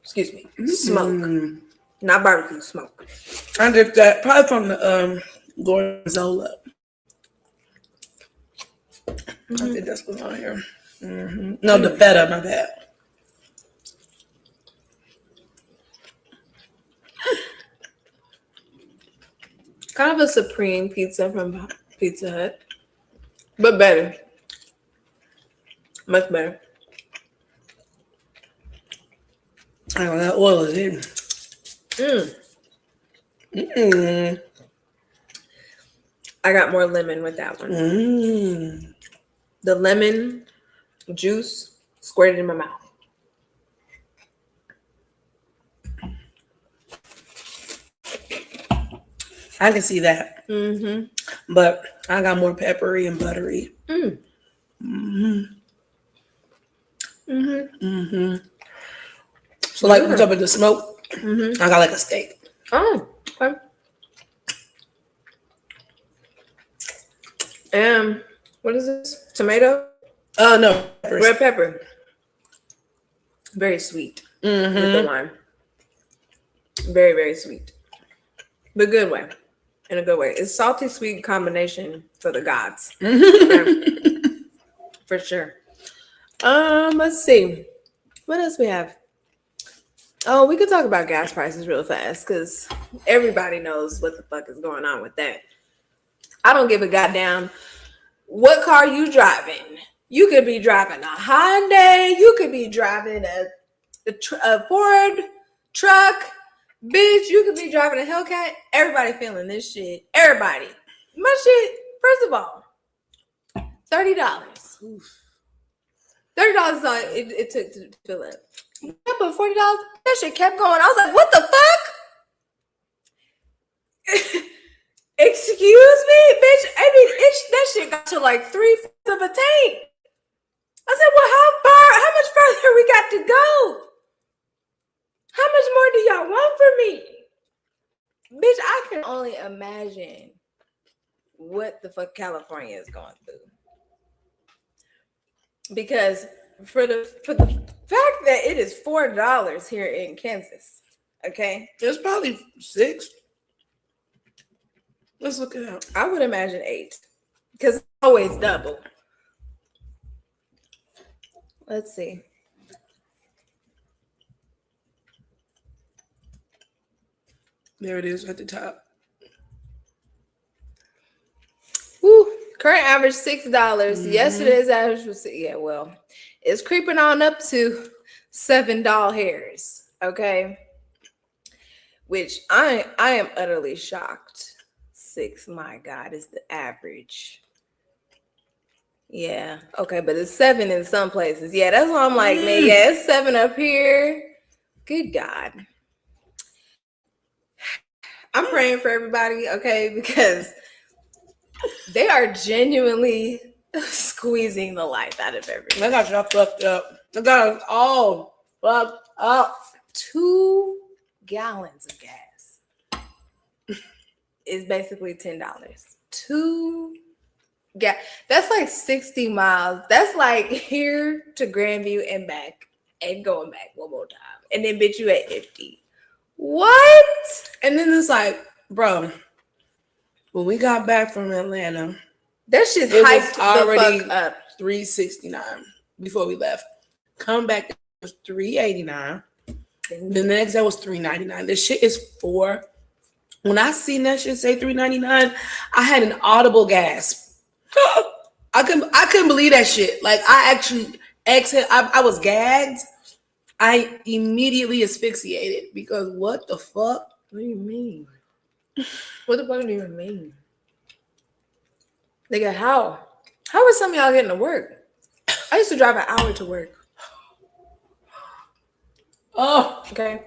Excuse me. Smoke. Not barbecue, smoke. I did that probably from the Gorgonzola. I think that's what's on here. No, the feta, my bad. Kind of a supreme pizza from Pizza Hut, but better. Much better. Oh, that oil is in. I got more lemon with that one. The lemon juice squirted in my mouth. I can see that. But I got more peppery and buttery. So like on top of the smoke, I got like a steak. Oh, okay. What is this? Tomato? No. Red pepper. Very sweet with the wine. Very, very sweet. But good way. In a good way. It's salty sweet combination for the gods. For sure. Let's see. What else we have? Oh, we could talk about gas prices real fast because everybody knows what the fuck is going on with that. I don't give a goddamn what car you driving. You could be driving a Hyundai. You could be driving a Ford truck. Bitch, you could be driving a Hellcat. Everybody feeling this shit. Everybody. My shit, first of all, $30. $30 all it took to fill up. Yeah, but $40, that shit kept going. I was like, what the fuck? Excuse me, bitch. I mean, that shit got to like 3/4 of a tank. I said, well, how much further we got to go? How much more do y'all want from me? Bitch, I can only imagine what the fuck California is going through. Because for the fact that it is $4 here in Kansas, okay? It's probably 6. Let's look it up. I would imagine 8. Because it's always double. Let's see. There it is at the top. Woo, current average $6. Yesterday's average was it's creeping on up to $7 hairs. Okay. Which I am utterly shocked. 6, my God, is the average. Yeah. Okay, but it's 7 in some places. Yeah, that's why I'm like, man, yeah, it's 7 up here. Good God. I'm praying for everybody, okay, because they are genuinely squeezing the life out of everybody. I got y'all fucked up. I got us all fucked up. 2 gallons of gas is basically $10. 2 gas. That's like 60 miles. That's like here to Grandview and back and going back one more time. And then bitch, you at 50. What? And then it's like, bro, when we got back from Atlanta, that shit's it hyped was already the fuck up. $3.69 before we left. Come back, it was $3.89. The next day was $3.99. This shit is $4. When I seen that shit say $3.99, I had an audible gasp. I couldn't believe that shit. Like I actually exhaled. I was gagged. I immediately asphyxiated because what the fuck? What do you mean? What the fuck do you mean? Nigga, how are some of y'all getting to work? I used to drive an hour to work. Oh, okay.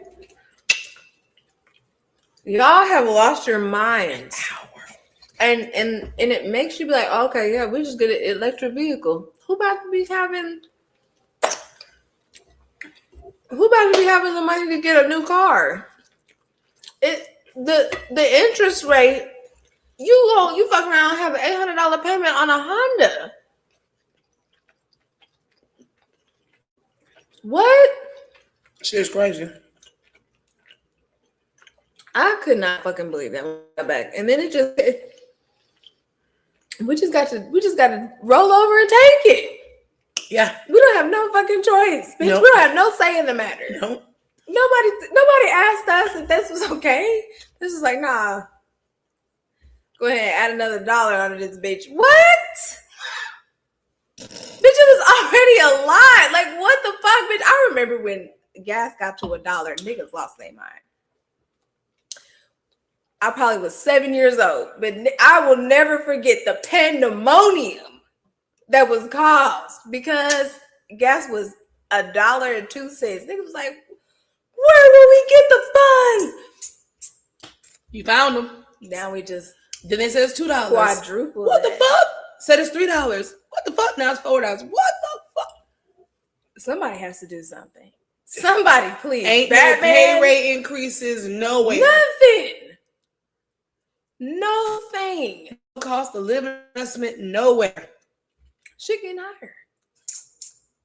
Y'all have lost your minds. And it makes you be like, okay, yeah, we just get an electric vehicle. Who about to be having the money to get a new car? The interest rate, you fuck around and have an $800 payment on a Honda. What? Shit's crazy. could not fucking believe that when we got back. And then we just got to roll over and take it. Yeah. We don't have no fucking choice, bitch. Nope. We don't have no say in the matter. Nope. Nobody asked us if this was okay. This is like, nah. Go ahead, add another $1 onto this bitch. What? Bitch, it was already a lot. Like, what the fuck, bitch? I remember when gas got to $1, niggas lost their mind. I probably was 7 years old, but I will never forget the pandemonium that was caused because gas was $1.02. Niggas was like, where will we get the funds? You found them. Now we just Then it says $2. quadruple. What the fuck? Said it's $3. What the fuck? Now it's $4. What the fuck? Somebody has to do something. Somebody, please. Ain't Batman, no pay rate increases. No way. nothing. No thing. Cost of living adjustment. Nowhere. Shit getting higher.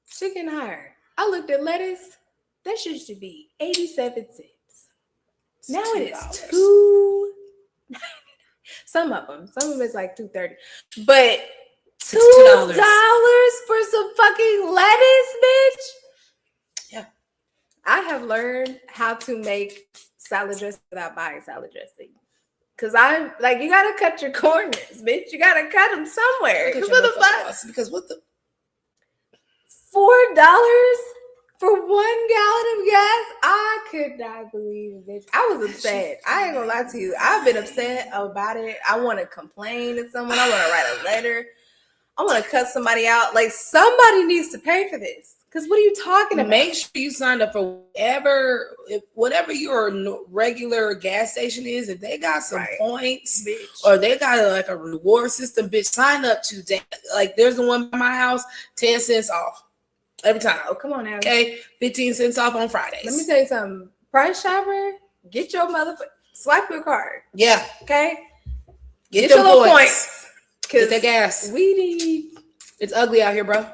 Shit getting higher. I looked at lettuce. That shit should be 87 cents. Now it is $2.99. Some of them is like $2.30. But $2 for some fucking lettuce, bitch. Yeah. I have learned how to make salad dressing without buying salad dressing. Cause I'm like, you gotta cut your corners, bitch. You gotta cut them somewhere. Cause what the fuck? Because what the $4 for 1 gallon of gas? I could not believe it, bitch. I was upset. I ain't gonna lie to you. I've been upset about it. I want to complain to someone. I want to write a letter. I want to cut somebody out. Like, somebody needs to pay for this. Because what are you talking about? Make sure you signed up for whatever your regular gas station is. If they got some points, bitch, or they got like a reward system, bitch, sign up today. Like, there's the one by my house, 10 cents off every time. Oh, come on now. Okay, 15 cents off on Fridays. Let me tell you something. Price Shopper, get your swipe your card. Yeah. Okay? Get your little points. Get the gas. We need. It's ugly out here, bro.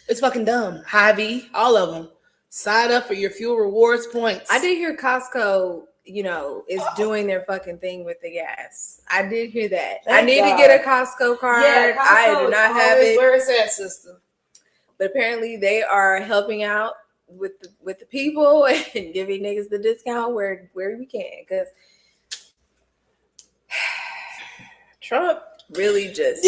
It's fucking dumb. Hy-Vee, all of them. Sign up for your fuel rewards points. I did hear Costco, is doing their fucking thing with the gas. I did hear that. I need to get a Costco card. Yeah, Costco I do not have it. Where is that, sister? But apparently they are helping out with the people and giving niggas the discount where we can. Because Trump really just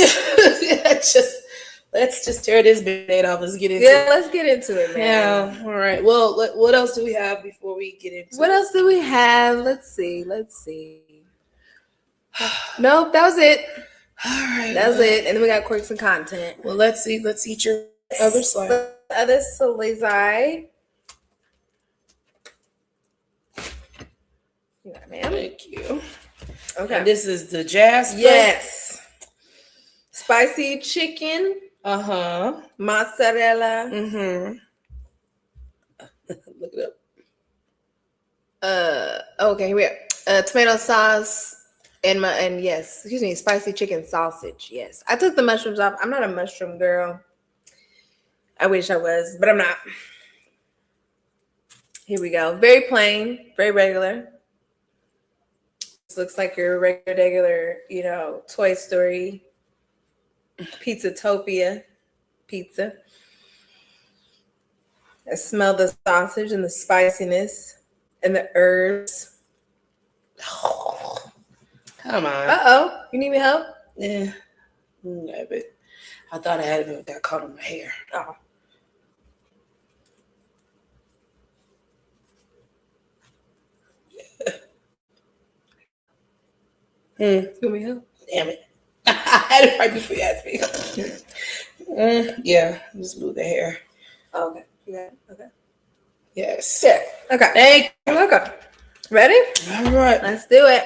let's just tear this band off. Let's get into it. Let's get into it, man. Yeah. All right. Well, what else do we have before we get into What else do we have? Let's see. Nope, that was it. All right. That was it. And then we got quirks and content. Well, let's see. Let's eat your other slide. Other side. Yeah, ma'am. Thank you. Okay. And this is the Jasper. Yes. Spicy chicken. Uh-huh. Mozzarella. Mm-hmm. Look it up. Okay, here we are. Tomato sauce and spicy chicken sausage. Yes. I took the mushrooms off. I'm not a mushroom girl. I wish I was, but I'm not. Here we go. Very plain, very regular. This looks like your regular, Toy Story Pizzatopia pizza. I smell the sausage and the spiciness and the herbs. Come on. Uh-oh. You need me help? Yeah. Yeah, but I thought I had it got caught on my hair. Oh. You want me help? Damn it. I had it right before you asked me. Yeah, just move the hair. Oh, okay. You got it? Okay. Yes. Yeah. Okay. Thank you. You're welcome. Ready? All right. Let's do it.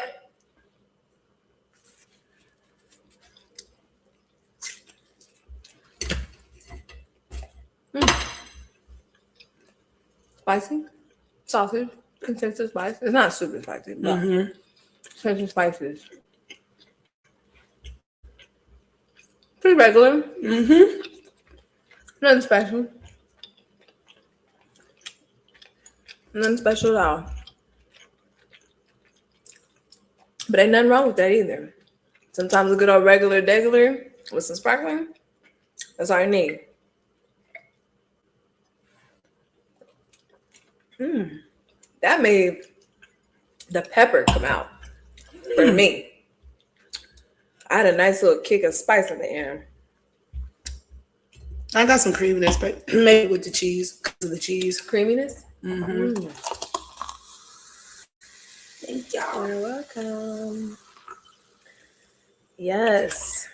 Spicy. Sausage. Consensus spice. It's not super spicy, but consensus spices. Pretty regular. Nothing special. Nothing special at all. But ain't nothing wrong with that either. Sometimes a good old regular degular with some sparkling, that's all you need. That made the pepper come out for me. I had a nice little kick of spice in the end. I got some creaminess, but maybe with the cheese, because of the cheese. Creaminess? Mm-hmm. Thank y'all. You're welcome. Yes.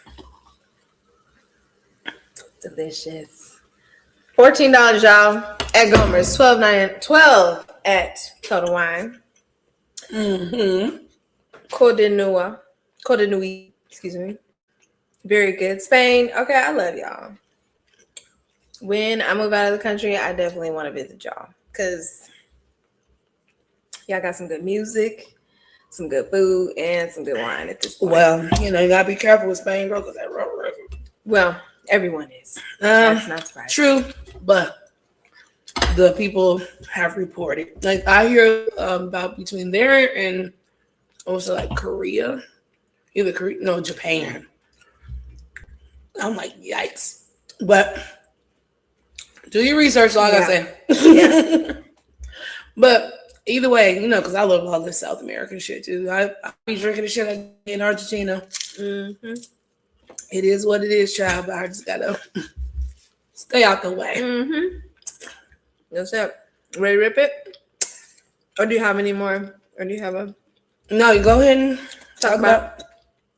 Delicious. $14, y'all, at Gomer's. $12 at Total Wine. Codorníu, excuse me. Very good. Spain. Okay, I love y'all. When I move out of the country, I definitely want to visit y'all because y'all got some good music, some good food, and some good wine at this point. Well, you gotta be careful with Spain, girl, because that road. Well, everyone is. That's not surprising. True, but the people have reported. Like I hear about between there and also like Korea, Japan. I'm like, yikes. But do your research, all I gotta say. Yeah. But either way, because I love all this South American shit too. I be drinking the shit in Argentina. Mm-hmm. It is what it is, child. But I just gotta stay out the way. Mm-hmm. That's it. Ready to rip it? Or do you have any more? Or do you have a? No, you go ahead and talk about.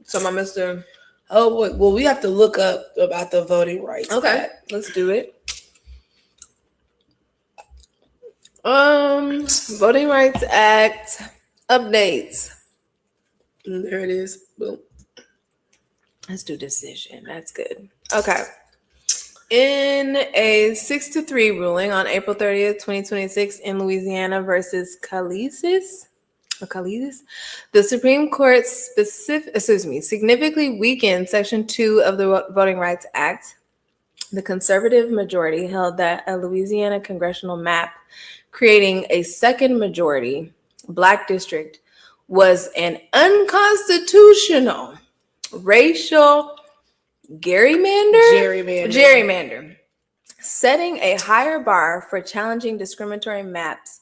So I missed the. Oh boy. Well, we have to look up about the Voting Rights Act. Let's do it. Voting Rights Act updates. And there it is. Boom. Let's do decision. That's good. Okay. In a 6-3 ruling on April 30th, 2026 in Louisiana versus Callisis, the Supreme Court significantly weakened Section 2 of the Voting Rights Act. The conservative majority held that a Louisiana congressional map creating a second majority Black district was an unconstitutional racial gerrymander, setting a higher bar for challenging discriminatory maps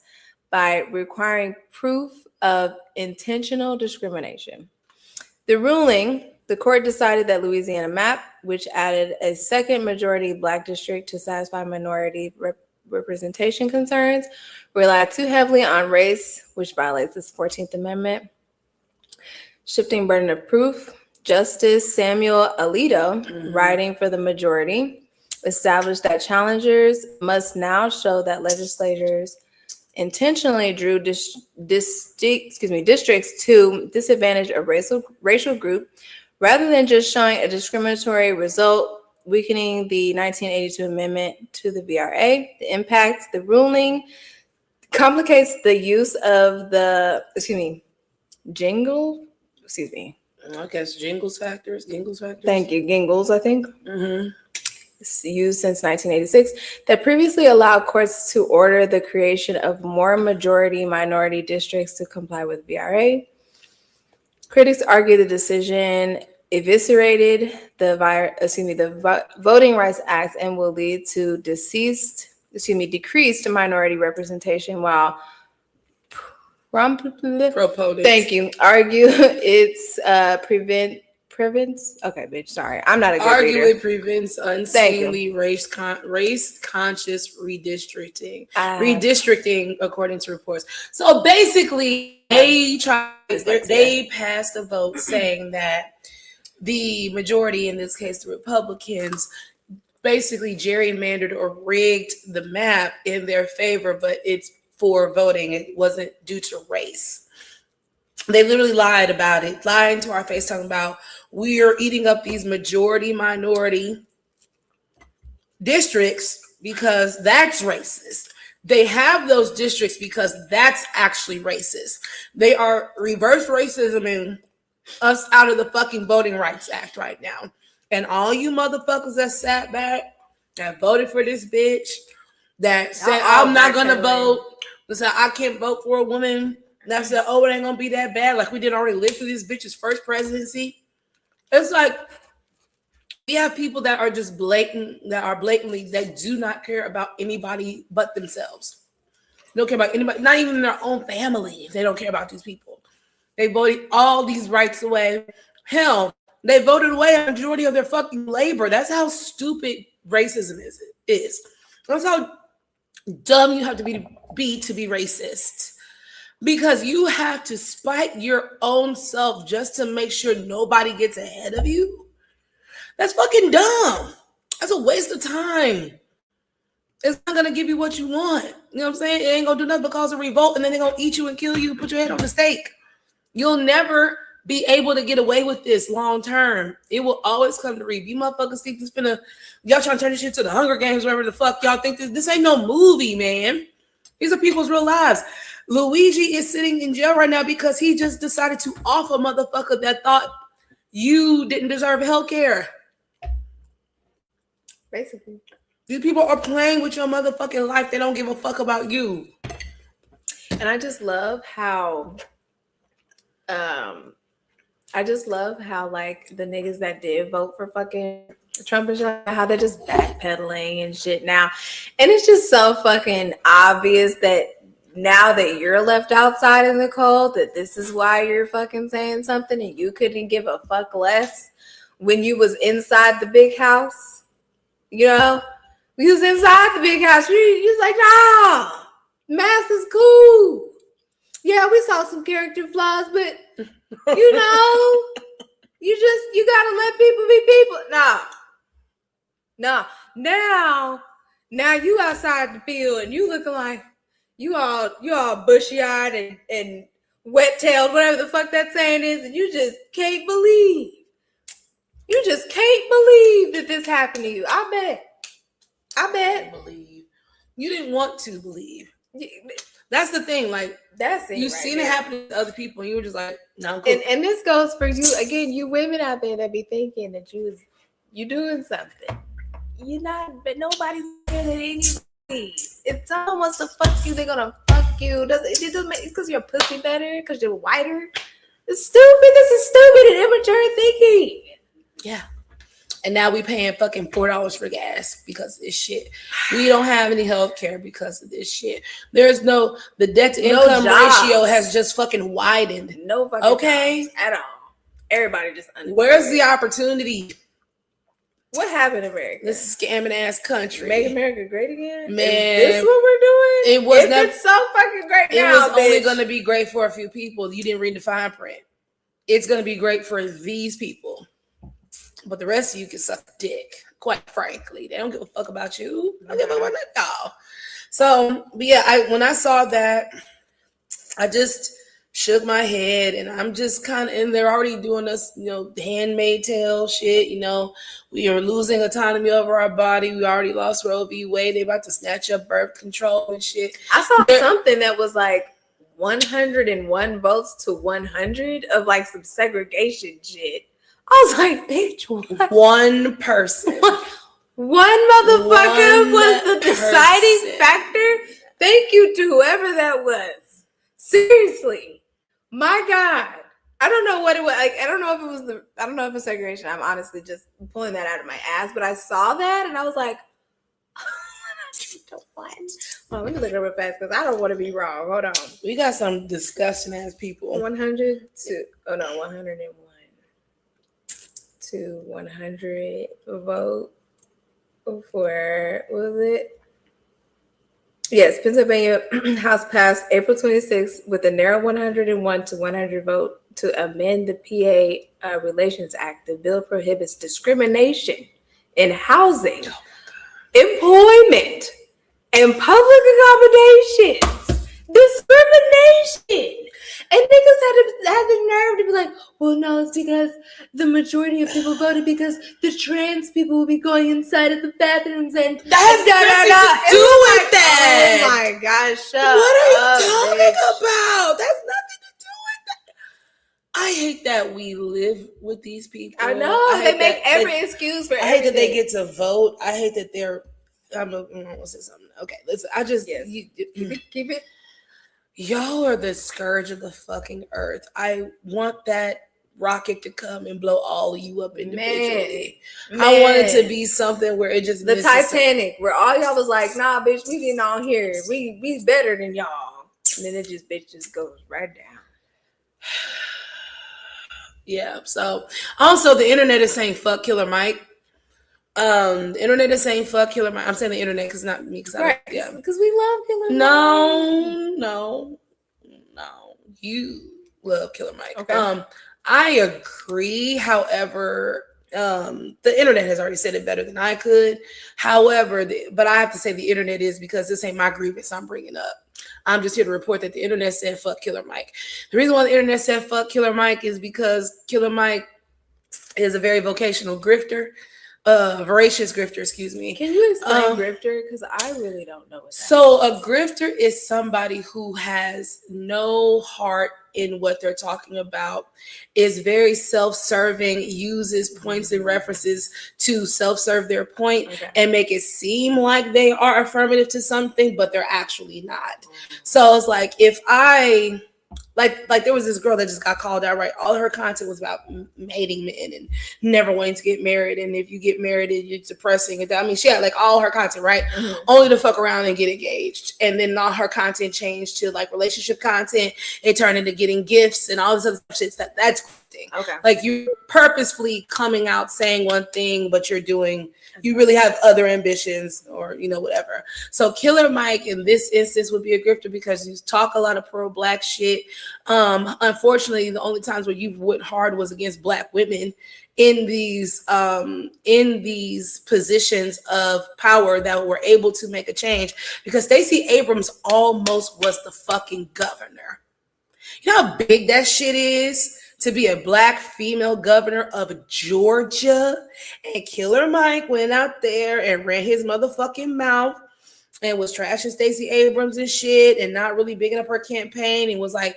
by requiring proof of intentional discrimination. The ruling, the court decided that Louisiana map, which added a second majority Black district to satisfy minority representation concerns, relied too heavily on race, which violates the 14th Amendment. Shifting burden of proof, Justice Samuel Alito, writing for the majority, established that challengers must now show that legislators intentionally drew districts to disadvantage a racial group rather than just showing a discriminatory result, weakening the 1982 amendment to the VRA. The impact, the ruling complicates the use of the, I guess Gingles factors. Thank you. Gingles, I think. Mm-hmm. It's used since 1986 that previously allowed courts to order the creation of more majority-minority districts to comply with VRA. Critics argue the decision eviscerated the Voting Rights Act and will lead to decreased minority representation, while proponents. Thank you. Argue it's prevents. Okay, bitch. Sorry, I'm not a good reader. It prevents unseemly race-conscious redistricting. Redistricting, according to reports. So basically, they passed a vote saying that the majority, in this case, the Republicans, basically gerrymandered or rigged the map in their favor, but it's for voting. It wasn't due to race. They literally lied about it, lying to our face, talking about we are eating up these majority-minority districts because that's racist. They have those districts because that's actually racist. They are reverse racism and us out of the fucking Voting Rights Act right now. And all you motherfuckers that sat back, that voted for this bitch, that said, I'm not going to vote, that said, I can't vote for a woman That's the it ain't gonna be that bad. Like we didn't already live through this bitch's first presidency. It's like we have people that are just blatantly that do not care about anybody but themselves. They don't care about anybody, not even their own family. They don't care about these people. They voted all these rights away. Hell, they voted away a majority of their fucking labor. That's how stupid racism is. That's how dumb you have to be to be racist. Because you have to spite your own self just to make sure nobody gets ahead of you. That's fucking dumb. That's a waste of time. It's not gonna give you what you want. You know what I'm saying? It ain't gonna do nothing but cause a revolt, and then they're gonna eat you and kill you, put your head on the stake. You'll never be able to get away with this long term. It will always come to reap. You motherfuckers think this y'all trying to turn this shit to the Hunger Games, whatever the fuck y'all think this ain't no movie, man. These are people's real lives. Luigi is sitting in jail right now because he just decided to off a motherfucker that thought you didn't deserve health care. Basically. These people are playing with your motherfucking life. They don't give a fuck about you. And I just love how like the niggas that did vote for fucking Trump and shit, how they're just backpedaling and shit now. And it's just so fucking obvious that now that you're left outside in the cold, that this is why you're fucking saying something and you couldn't give a fuck less when you was inside the big house. You know? We was inside the big house. You was like, nah, mask is cool. Yeah, we saw some character flaws, but you know, you gotta let people be people. No. Now you outside the field and you looking like you all bushy-eyed and wet-tailed, whatever the fuck that saying is, and you just can't believe. You just can't believe that this happened to you. I bet. Believe. You didn't want to believe. That's the thing. Like, that's it. You've seen it happen to other people, and you were just like, no, I'm cool. And this goes for you again. You women out there that be thinking that you doing something. You're not, but nobody's doing it anyway. If someone wants to fuck you, they're gonna fuck you. It doesn't make because you're a pussy better, because you're whiter. It's stupid. This is stupid and immature thinking. Yeah. And now we paying fucking $4 for gas because of this shit. We don't have any health care because of this shit. There's the debt to income ratio has just fucking widened. No fucking jobs at all. Everybody just unemployed. Where's the opportunity? What happened in America? This scamming ass country. Make America great again? Man. Is this what we're doing? It's so fucking great it now, was bitch. only going to be great for a few people. You didn't read the fine print. It's going to be great for these people. But the rest of you can suck dick, quite frankly. They don't give a fuck about you. They don't give a fuck about y'all. So, but yeah, when I saw that, I just shook my head, and I'm just kind of, and they're already doing this, handmaid tale shit. We are losing autonomy over our body. We already lost Roe v. Wade. They about to snatch up birth control and shit. I saw something that was like 101 votes to 100 of like some segregation shit. I was like, bitch, what? One person. One motherfucker was the deciding factor. Thank you to whoever that was. Seriously. My God. I don't know what it was. Like, I don't know if it's segregation. I'm honestly just pulling that out of my ass. But I saw that and I was like, what? Well, let me look it up real fast because I don't want to be wrong. Hold on. We got some disgusting ass people. 101 to 100 vote for, what was it? Yes, Pennsylvania House passed April 26th with a narrow 101 to 100 vote to amend the PA Relations Act. The bill prohibits discrimination in housing, employment, and public accommodations. Discrimination. And niggas had the nerve to be like, well, no, it's because the majority of people voted because the trans people will be going inside of the bathrooms and that has nothing to do with that. Oh my gosh, shut what are you up, talking bitch. about? That's nothing to do with that. I hate that we live with these people. I know. They make every excuse for everything. I hate that they get to vote. I hate that they're I'm gonna say something. Okay, listen. I just keep it. Y'all are the scourge of the fucking earth. I want that rocket to come and blow all of you up individually. I want it to be something where it just the Titanic, where all y'all was like, nah, bitch, we getting on here. We better than y'all. And then it just goes right down. Yeah. So also the internet is saying fuck Killer Mike. The internet is saying fuck Killer Mike. I'm saying the internet because not me. Because right. Because we love Killer Mike. No. You love Killer Mike. Okay. I agree. However, the internet has already said it better than I could. However, but I have to say the internet is, because this ain't my grievance I'm bringing up. I'm just here to report that the internet said fuck Killer Mike. The reason why the internet said fuck Killer Mike is because Killer Mike is a very vocational grifter. Voracious grifter, excuse me. Can you explain grifter? Because I really don't know what that so is. A grifter is somebody who has no heart in what they're talking about, is very self-serving, uses points and references to self-serve their point and make it seem like they are affirmative to something, but they're actually not. So it's like, if I like there was this girl that just got called out, right? All her content was about hating men and never wanting to get married, and if you get married, it's depressing. I mean, she had like all her content, right? Only to fuck around and get engaged, and then all her content changed to like relationship content. It turned into getting gifts and all this other shit. That's thing. Okay. Like, you're purposefully coming out saying one thing, but you really have other ambitions, or whatever. So Killer Mike in this instance would be a grifter because you talk a lot of pro-black shit. Unfortunately, the only times where you went hard was against black women in these positions of power that were able to make a change, because Stacey Abrams almost was the fucking governor. You know how big that shit is to be a black female governor of Georgia? And Killer Mike went out there and ran his motherfucking mouth and was trashing Stacey Abrams and shit, and not really bigging up her campaign, and was like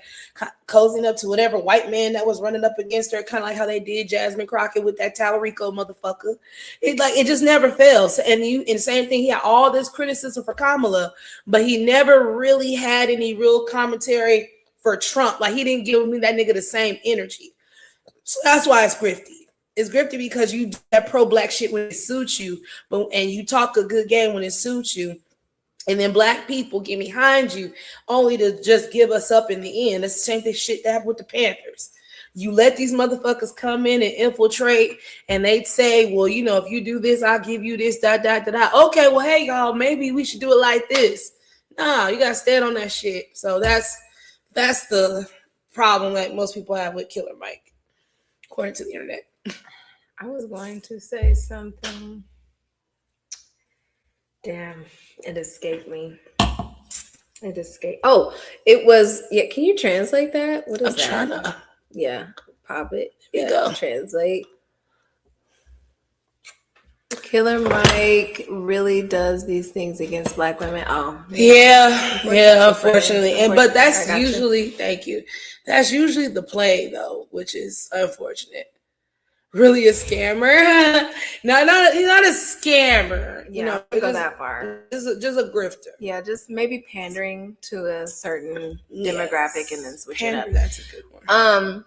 cozying up to whatever white man that was running up against her, kind of like how they did Jasmine Crockett with that Tallarico motherfucker. It just never fails. And same thing, he had all this criticism for Kamala, but he never really had any real commentary for Trump. Like, he didn't give me that nigga the same energy. So that's why it's grifty. It's grifty because you do that pro-black shit when it suits you, and you talk a good game when it suits you. And then black people get behind you only to just give us up in the end. It's the same thing shit that happened with the Panthers. You let these motherfuckers come in and infiltrate, and they'd say, well, if you do this, I'll give you this, da, da, da, da. Okay, well, hey, y'all, maybe we should do it like this. Nah, you got to stand on that shit. So that's the problem that most people have with Killer Mike, according to the internet. I was going to say something. Damn, it escaped me. Oh, it was, yeah, can you translate that? What is that? I'm trying to. Yeah, pop it. Yeah, go. Translate. Killer Mike really does these things against black women. Oh, yeah, unfortunately. But that's usually, thank you. That's usually the play, though, which is unfortunate. Really a scammer? No, he's not a scammer. Yeah, don't go that far. Just a grifter. Yeah, just maybe pandering to a certain demographic and then switching up. That's a good one.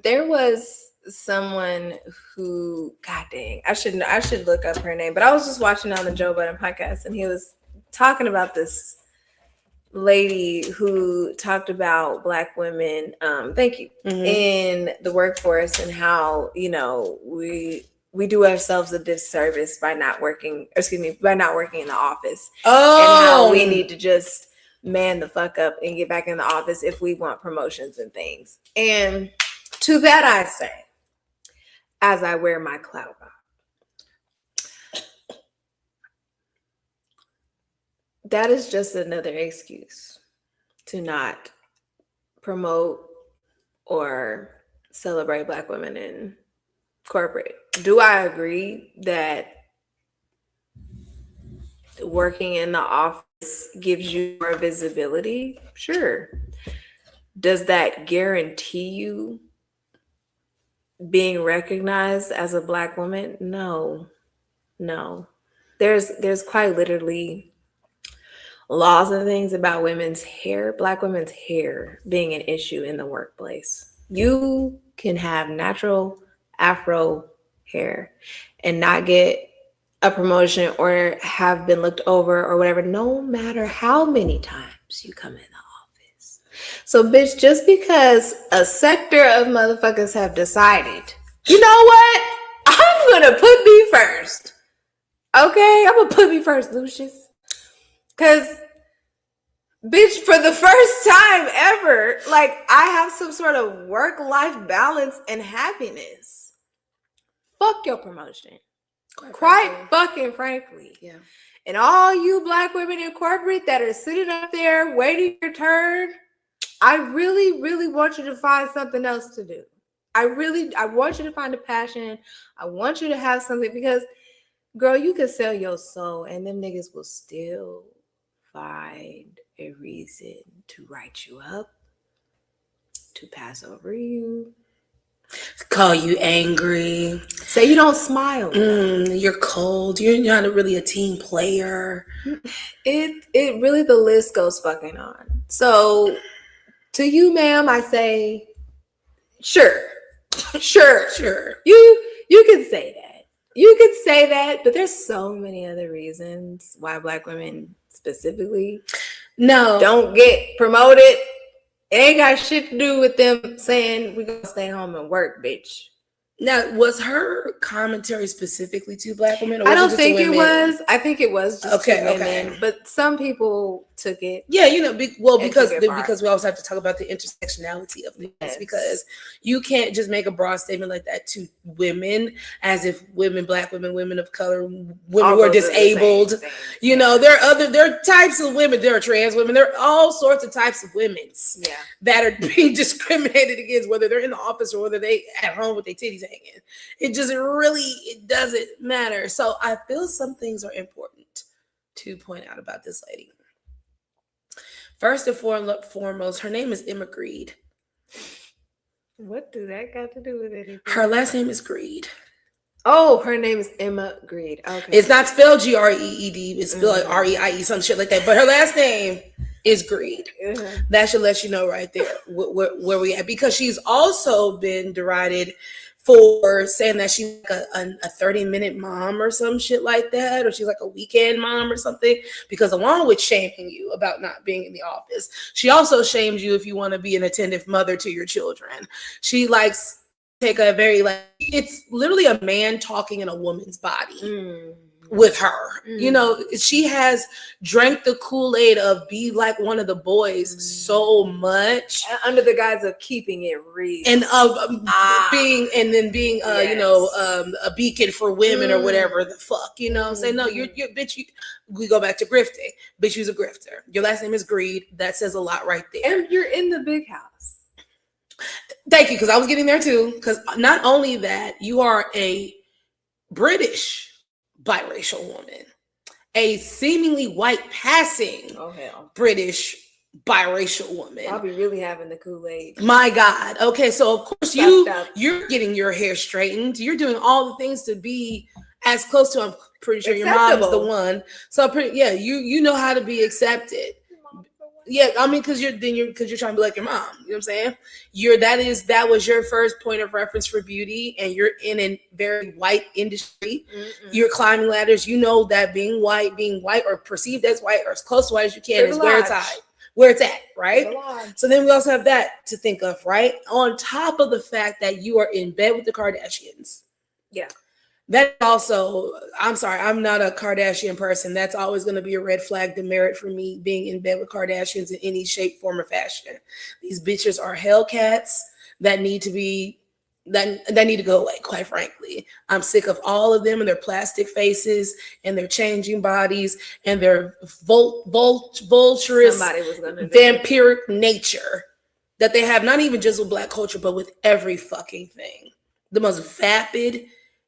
There was someone who, god dang, I should look up her name, but I was just watching on the Joe Budden podcast, and he was talking about this lady who talked about black women in the workforce, and how we do ourselves a disservice by not working in the office. And how we need to just man the fuck up and get back in the office if we want promotions and things. And to that I say, as I wear my clout box, that is just another excuse to not promote or celebrate black women in corporate. Do I agree that working in the office gives you more visibility? Sure. Does that guarantee you being recognized as a black woman? No. There's quite literally laws and things about women's hair, Black women's hair being an issue in the workplace. You can have natural afro hair and not get a promotion or have been looked over or whatever, no matter how many times you come in the office. So, bitch, just because a sector of motherfuckers have decided, you know what? I'm gonna put me first. Okay, I'm gonna put me first, Lucius. Cause bitch, for the first time ever, like I have some sort of work-life balance and happiness. Fuck your promotion. Quite fucking frankly. Yeah. And all you Black women in corporate that are sitting up there waiting your turn, I really, really want you to find something else to do. I want you to find a passion. I want you to have something because, girl, you can sell your soul and them niggas will still find a reason to write you up, to pass over you, call you angry, say you don't smile, you're cold, you're not really a team player. It really, the list goes fucking on. So to you, ma'am, I say, sure. You can say that. You can say that, but there's so many other reasons why Black women specifically don't get promoted. It ain't got shit to do with them saying we gonna stay home and work, bitch. Now, was her commentary specifically to Black women? Or I don't think it was. I think it was just to women, okay. But some people took it. Yeah, because we also have to talk about the intersectionality of things. Yes. Because you can't just make a broad statement like that to women, as if women, Black women, women of color, women who are disabled. You know, there are types of women. There are trans women. There are all sorts of types of women that are being discriminated against, whether they're in the office or whether they at home with their titties hanging. It doesn't matter. So I feel some things are important to point out about this lady. First and foremost, her name is Emma Greed. What do that got to do with anything? Her last name is Greed. Oh, her name is Emma Greed. Okay. It's not spelled Greed. It's spelled like REIE, some shit like that. But her last name is Greed. That should let you know right there where we at. Because she's also been derided for saying that she's like a 30-minute mom or some shit like that, or she's like a weekend mom or something, because along with shaming you about not being in the office, she also shames you if you want to be an attentive mother to your children. She likes take a very, like, it's literally a man talking in a woman's body with her. You know, she has drank the Kool-Aid of be like one of the boys so much under the guise of keeping it real and being a beacon for women or whatever the fuck, you know what I'm saying? No, you're bitch. We go back to grifting. Bitch, you's a grifter. Your last name is Greed. That says a lot right there. And you're in the big house. Thank you, because I was getting there too. Because not only that, you are a British biracial woman, a seemingly white passing British biracial woman. I'll be really having the Kool-Aid. My God. Okay, so of course you're getting your hair straightened. You're doing all the things to be as close to, I'm pretty sure your mom's the one. So you know how to be accepted. Yeah, I mean, because you're trying to be like your mom. You know what I'm saying? That was your first point of reference for beauty, and you're in a very white industry. You're climbing ladders. You know that being white or perceived as white or as close to white as you can is where it's at, right? So then we also have that to think of, right? On top of the fact that you are in bed with the Kardashians. Yeah. That also, I'm sorry, I'm not a Kardashian person. That's always going to be a red flag demerit for me, being in bed with Kardashians in any shape, form, or fashion. These bitches are Hellcats that need to go away, quite frankly. I'm sick of all of them and their plastic faces and their changing bodies and their vulturous, vampiric nature that they have, not even just with Black culture, but with every fucking thing. The most vapid,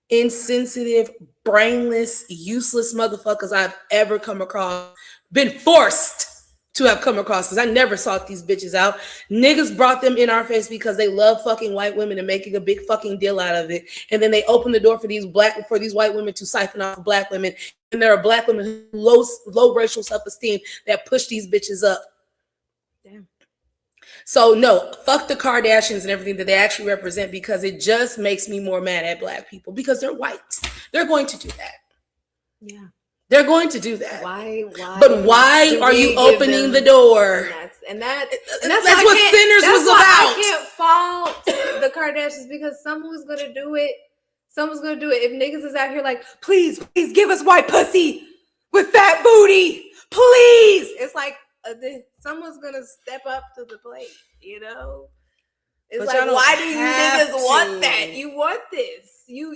insensitive, brainless, useless motherfuckers I've ever come across, been forced to have come across, because I never sought these bitches out. Niggas brought them in our face because they love fucking white women and making a big fucking deal out of it. And then they open the door for these white women to siphon off black women. And there are black women who low racial self-esteem that push these bitches up. Damn. So no, fuck the Kardashians and everything that they actually represent, because it just makes me more mad at black people because they're white. They're going to do that. Yeah. They're going to do that. Why? But why are you opening the door? And that's what Sinners was about. I can't fault the Kardashians, because someone's gonna do it. Someone's gonna do it. If niggas is out here like, please give us white pussy with fat booty, please. It's like someone's gonna step up to the plate. You know. It's but like, why do you niggas want that? You want this. You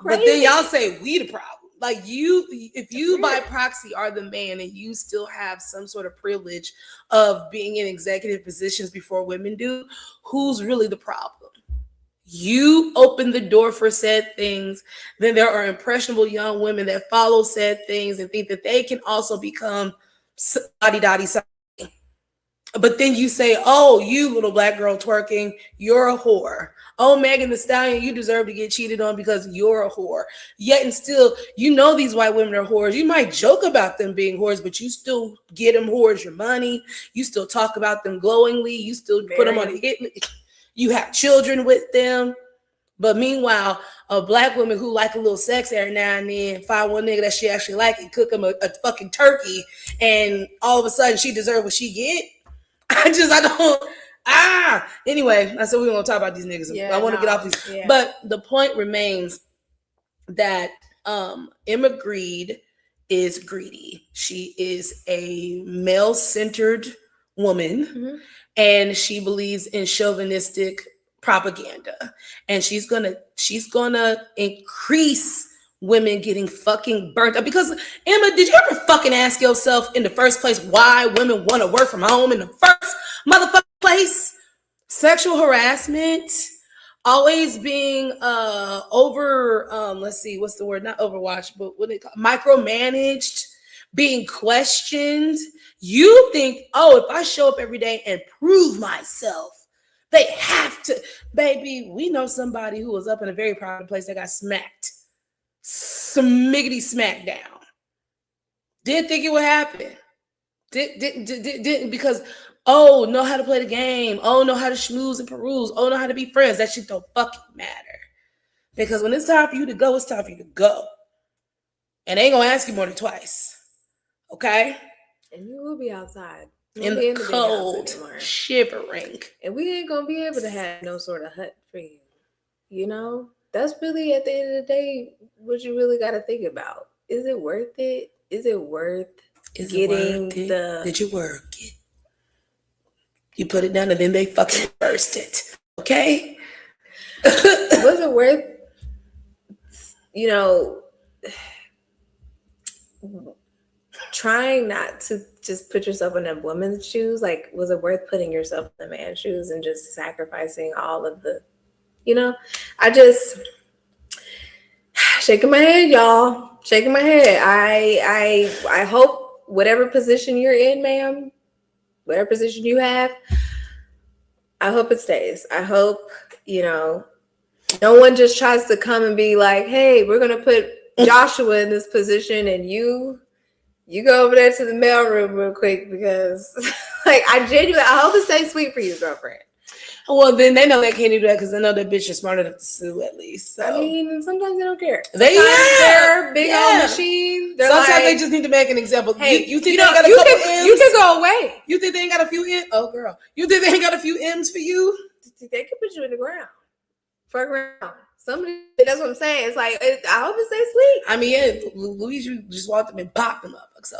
crazy. But then y'all say we the problem. Like if you by proxy are the man and you still have some sort of privilege of being in executive positions before women do, who's really the problem? You open the door for said things, then there are impressionable young women that follow said things and think that they can also become somebody. But then you say, oh, you little black girl twerking, you're a whore. Oh, Megan Thee Stallion, you deserve to get cheated on because you're a whore. Yet and still, you know these white women are whores. You might joke about them being whores, but you still get them whores your money. You still talk about them glowingly. You still put them on a hit list. You have children with them. But meanwhile, a black woman who like a little sex every now and then find one nigga that she actually like and cook him a fucking turkey, and all of a sudden she deserves what she get. Anyway, I said we're gonna talk about these niggas. I want to get off these. Yeah. But the point remains that Emma Grede is greedy. She is a male-centered woman, and she believes in chauvinistic propaganda. And she's gonna increase women getting fucking burnt up. Because Emma, did you ever fucking ask yourself in the first place why women want to work from home in the first motherfucking place? Sexual harassment, always being let's see, what's the word? Not overwatched, but what they call micromanaged, being questioned. You think, oh, if I show up every day and prove myself, they have to. Baby, we know somebody who was up in a very private place that got smacked. Smiggity smack down. Didn't think it would happen. Didn't because know how to play the game. Know how to schmooze and peruse. Know how to be friends. That shit don't fucking matter. Because when it's time for you to go, it's time for you to go. And they ain't gonna ask you more than twice. Okay? And you will be outside. In the cold, shivering. And we ain't gonna be able to have no sort of hut for you. You know? That's really, at the end of the day, what you really got to think about. Is it worth it? Is it worth getting the... Did you work it? You put it down and then they fucking burst it. Okay? Was it worth, trying not to just put yourself in a woman's shoes? Like, was it worth putting yourself in a man's shoes and just sacrificing all of the... I just shaking my head, y'all. Shaking my head. I hope whatever position you're in, ma'am, whatever position you have, I hope it stays. I hope, no one just tries to come and be like, hey, we're gonna put Joshua in this position and you go over there to the mailroom real quick, because I hope it stays sweet for you, girlfriend. Well, then they know they can't do that because they know that bitch is smart enough to sue at least. So. I mean, sometimes they don't care. They're big old machines. Sometimes they just need to make an example. Hey, you think they got a couple M's? You can go away. You think they ain't got a few M's? Oh, girl. You think they ain't got a few M's for you? They can put you in the ground. Fuck around. Somebody, that's what I'm saying. It's like, I hope it stays sweet. I mean, yeah, Louise, you just walked them and popped them up. So,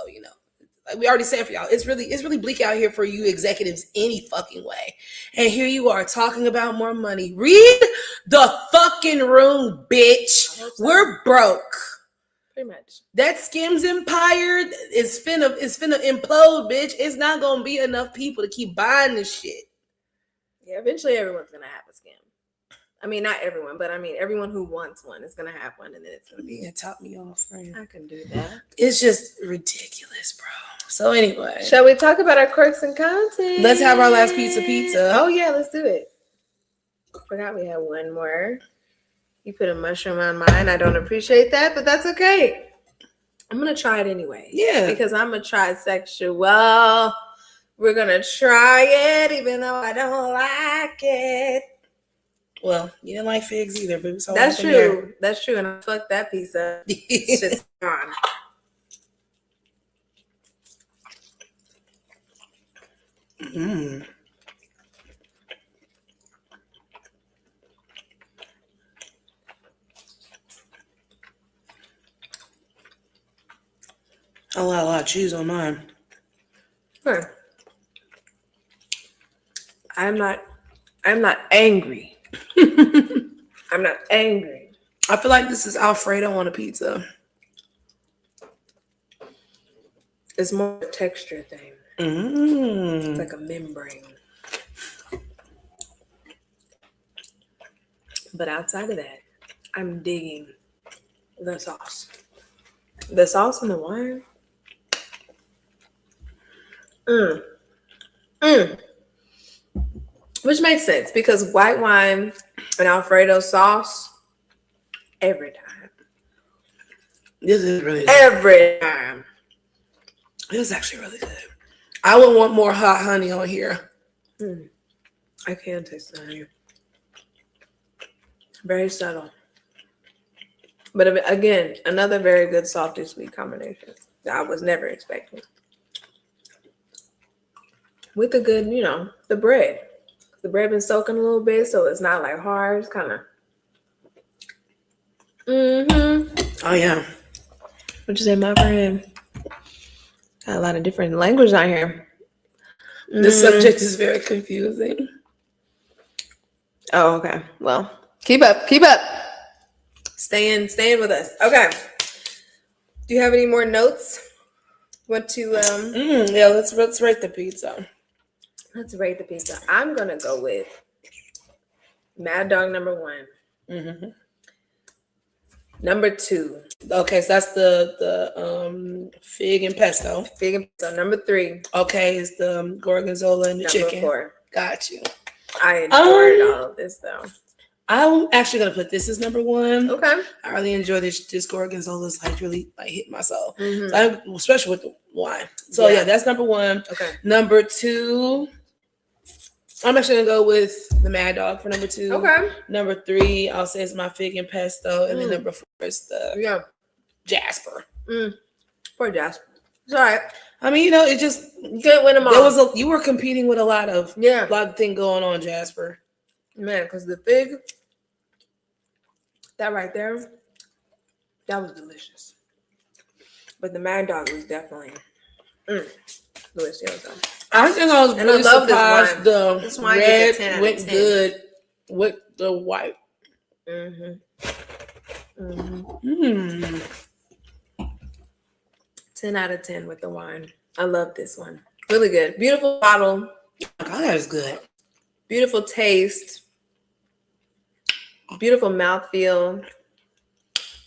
like we already said for y'all, it's really bleak out here for you executives any fucking way. And here you are talking about more money. Read the fucking room, bitch. So. We're broke. Pretty much. That Skims empire is finna implode, bitch. It's not gonna be enough people to keep buying this shit. Yeah, eventually everyone's gonna have a Skim. I mean, not everyone, but I mean, everyone who wants one is gonna have one, and then it's gonna be. Yeah, top me off, friend. I can do that. It's just ridiculous, bro. So anyway, shall we talk about our quirks and content? Let's have our last pizza. Oh yeah, let's do it. Forgot we had one more. You put a mushroom on mine. I don't appreciate that, but that's okay. I'm gonna try it anyway. Yeah, because I'm a trisexual. We're gonna try it, even though I don't like it. Well, you didn't like figs either, but it's all that's true. There. That's true, and I fucked that pizza. It's just gone. Mm. I got a lot of cheese on mine. Huh. I'm not angry. I'm not angry. I feel like this is Alfredo on a pizza. It's more a texture thing. Mm. It's like a membrane. But outside of that, I'm digging the sauce. The sauce and the wine. Which makes sense because white wine and Alfredo sauce every time. This is really good. Every time. This is actually really good. I would want more hot honey on here. I can taste the honey. Very subtle. But again, another very good salty sweet combination that I was never expecting. With the good, the bread. The bread been soaking a little bit, so it's not like hard. It's kind of. Oh yeah. What you say, my friend? Got a lot of different language out here. This subject is very confusing. Oh, okay. Well, keep up. Staying with us. Okay. Do you have any more notes? Want to yeah, let's rate the pizza. Let's rate the pizza. I'm gonna go with Mad Dog number 1. Mm-hmm. Number 2. Okay, so that's the fig and pesto. Fig and pesto. Number 3. Okay, it's the gorgonzola and the chicken. Number 4. Got you. I enjoyed all of this though. I'm actually gonna put this as number 1. Okay. I really enjoy this gorgonzola. It's like really like hit my soul, Mm-hmm. so especially with the wine. So yeah, that's number 1. Okay. Number 2, I'm actually gonna go with the Mad Dog for number 2. Okay. Number 3, I'll say it's my fig and pesto, and then number 4 is the Jasper. Poor Jasper. It's all right. I mean, it just you couldn't win them all. You were competing with a lot of thing going on, Jasper. Man, because the fig, that right there, that was delicious. But the Mad Dog was definitely delicious. I think I was really surprised this wine red went good with the white. 10 out of 10 with the wine. I love this one. Really good. Beautiful bottle. Oh, that is good. Beautiful taste. Beautiful mouthfeel.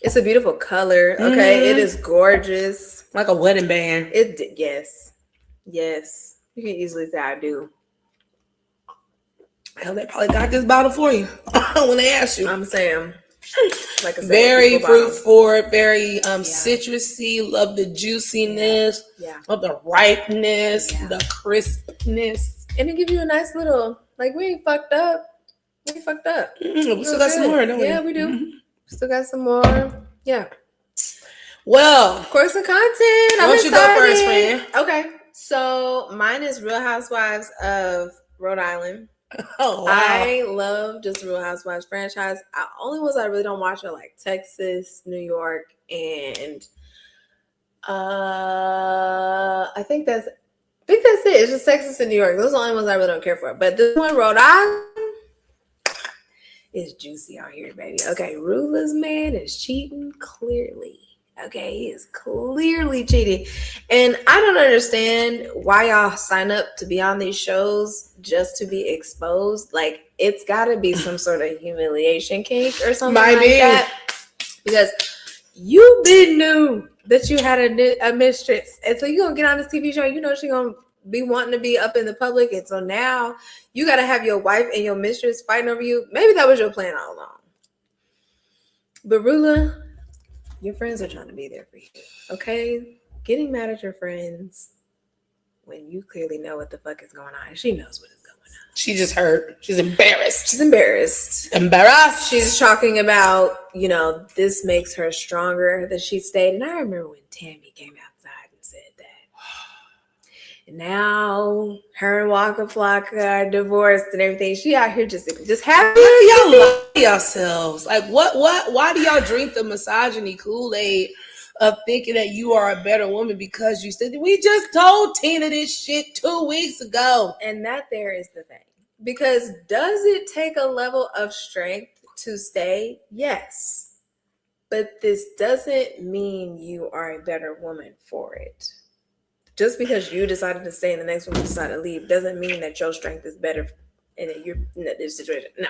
It's a beautiful color. Okay. It is gorgeous. Like a wedding band. Yes. You can easily say I do. Hell, they probably got this bottle for you when they asked you. I'm saying. Like I said, very fruit forward, very citrusy. Love the juiciness. Yeah. Love the ripeness, the crispness. And it gives you a nice little, like, we ain't fucked up. We still got some more, don't we? Yeah, we do. Still got some more. Yeah. Well, course and content. Why don't you go first, friend? Okay. So mine is Real Housewives of Rhode Island. Oh, wow. I love just Real Housewives franchise. Only ones I really don't watch are like Texas, New York, and I think that's it. It's just Texas and New York. Those are the only ones I really don't care for. But this one, Rhode Island, is juicy out here, baby. Okay, Rula's man is cheating clearly. Okay, he is clearly cheating. And I don't understand why y'all sign up to be on these shows just to be exposed. Like, it's got to be some sort of humiliation kink or something that. Because you been new that you had a mistress, and so you gonna get on this TV show. You know she gonna be wanting to be up in the public, and so now you gotta have your wife and your mistress fighting over you. Maybe that was your plan all along. But Rula, your friends are trying to be there for you. Okay, getting mad at your friends when you clearly know what the fuck is going on. She knows what is going on. She just hurt. She's embarrassed. She's embarrassed. Embarrassed. She's talking about, this makes her stronger that she stayed. And I remember when Tammy came outside and said that. And now her and Waka Flocka are divorced and everything. She out here just happy. Y'all lie to yourselves. Like what? Why do y'all drink the misogyny Kool-Aid of thinking that you are a better woman because you said we just told Tina this shit 2 weeks ago? And that there is the thing. Because does it take a level of strength to stay? Yes. But this doesn't mean you are a better woman for it. Just because you decided to stay and the next one decided to leave doesn't mean that your strength is better and that you're in this situation. No.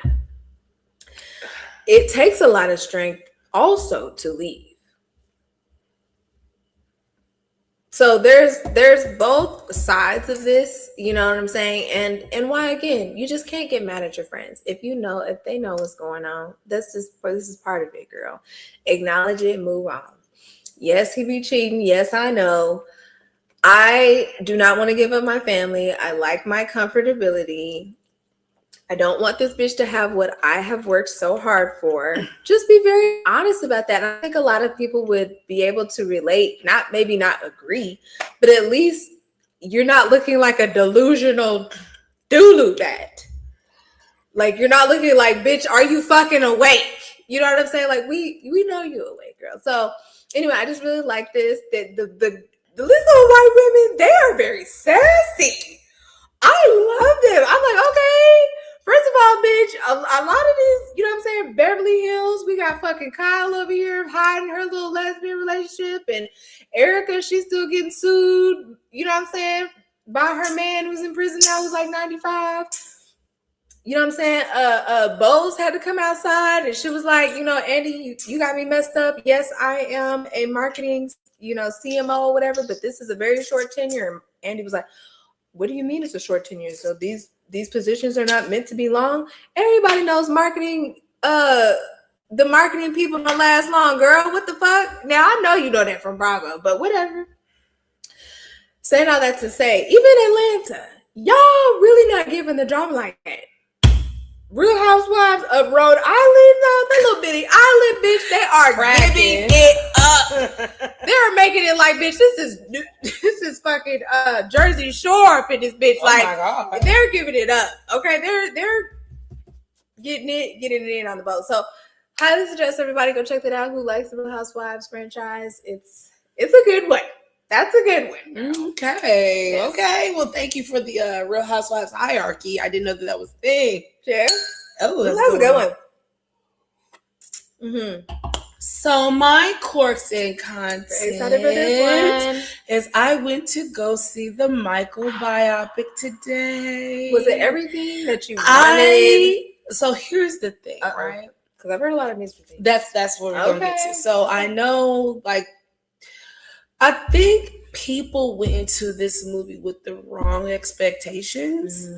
It takes a lot of strength also to leave. So there's both sides of this, you know what I'm saying? And why, again, you just can't get mad at your friends. If they know what's going on, this is part of it, girl. Acknowledge it, move on. Yes, he be cheating. Yes, I know. I do not want to give up my family. I like my comfortability. I don't want this bitch to have what I have worked so hard for. Just be very honest about that. I think a lot of people would be able to relate, maybe not agree, but at least you're not looking like a delusional doodoo bat. Like, you're not looking like, bitch, are you fucking awake? You know what I'm saying? Like, we know you awake, girl. So anyway, I just really like this, that the list of white women, they are very sassy. I love them. I'm like, okay. First of all, bitch, a lot of these, you know what I'm saying, Beverly Hills, we got fucking Kyle over here hiding her little lesbian relationship, and Erica, she's still getting sued, you know what I'm saying, by her man who's in prison now, who's like 95. You know what I'm saying? Bose had to come outside, and she was like, Andy, you got me messed up. Yes, I am a marketing, CMO or whatever, but this is a very short tenure. And Andy was like, what do you mean it's a short tenure? So these positions are not meant to be long. Everybody knows marketing, the marketing people don't last long, girl. What the fuck? Now, I know you know that from Bravo, but whatever. Saying all that to say, even Atlanta, y'all really not giving the drama like that. Real Housewives of Rhode Island, though, that little bitty island, bitch, they are giving it up. They're making it like, bitch, this is fucking Jersey Shore up in this bitch. Like, my God. They're giving it up. Okay, they're getting it in on the boat. So, highly suggest everybody go check that out. Who likes the Real Housewives franchise? It's a good one. That's a good one. Okay. Yes. Okay. Well, thank you for the Real Housewives hierarchy. I didn't know that was a thing. Yeah. Oh, that's a good one. Mm-hmm. So my quirks and content is I went to go see the Michael biopic today. Was it everything that you wanted? So here's the thing, right? Because I've heard a lot of mixed things. That's what we're going to get to. So I know, I think people went into this movie with the wrong expectations.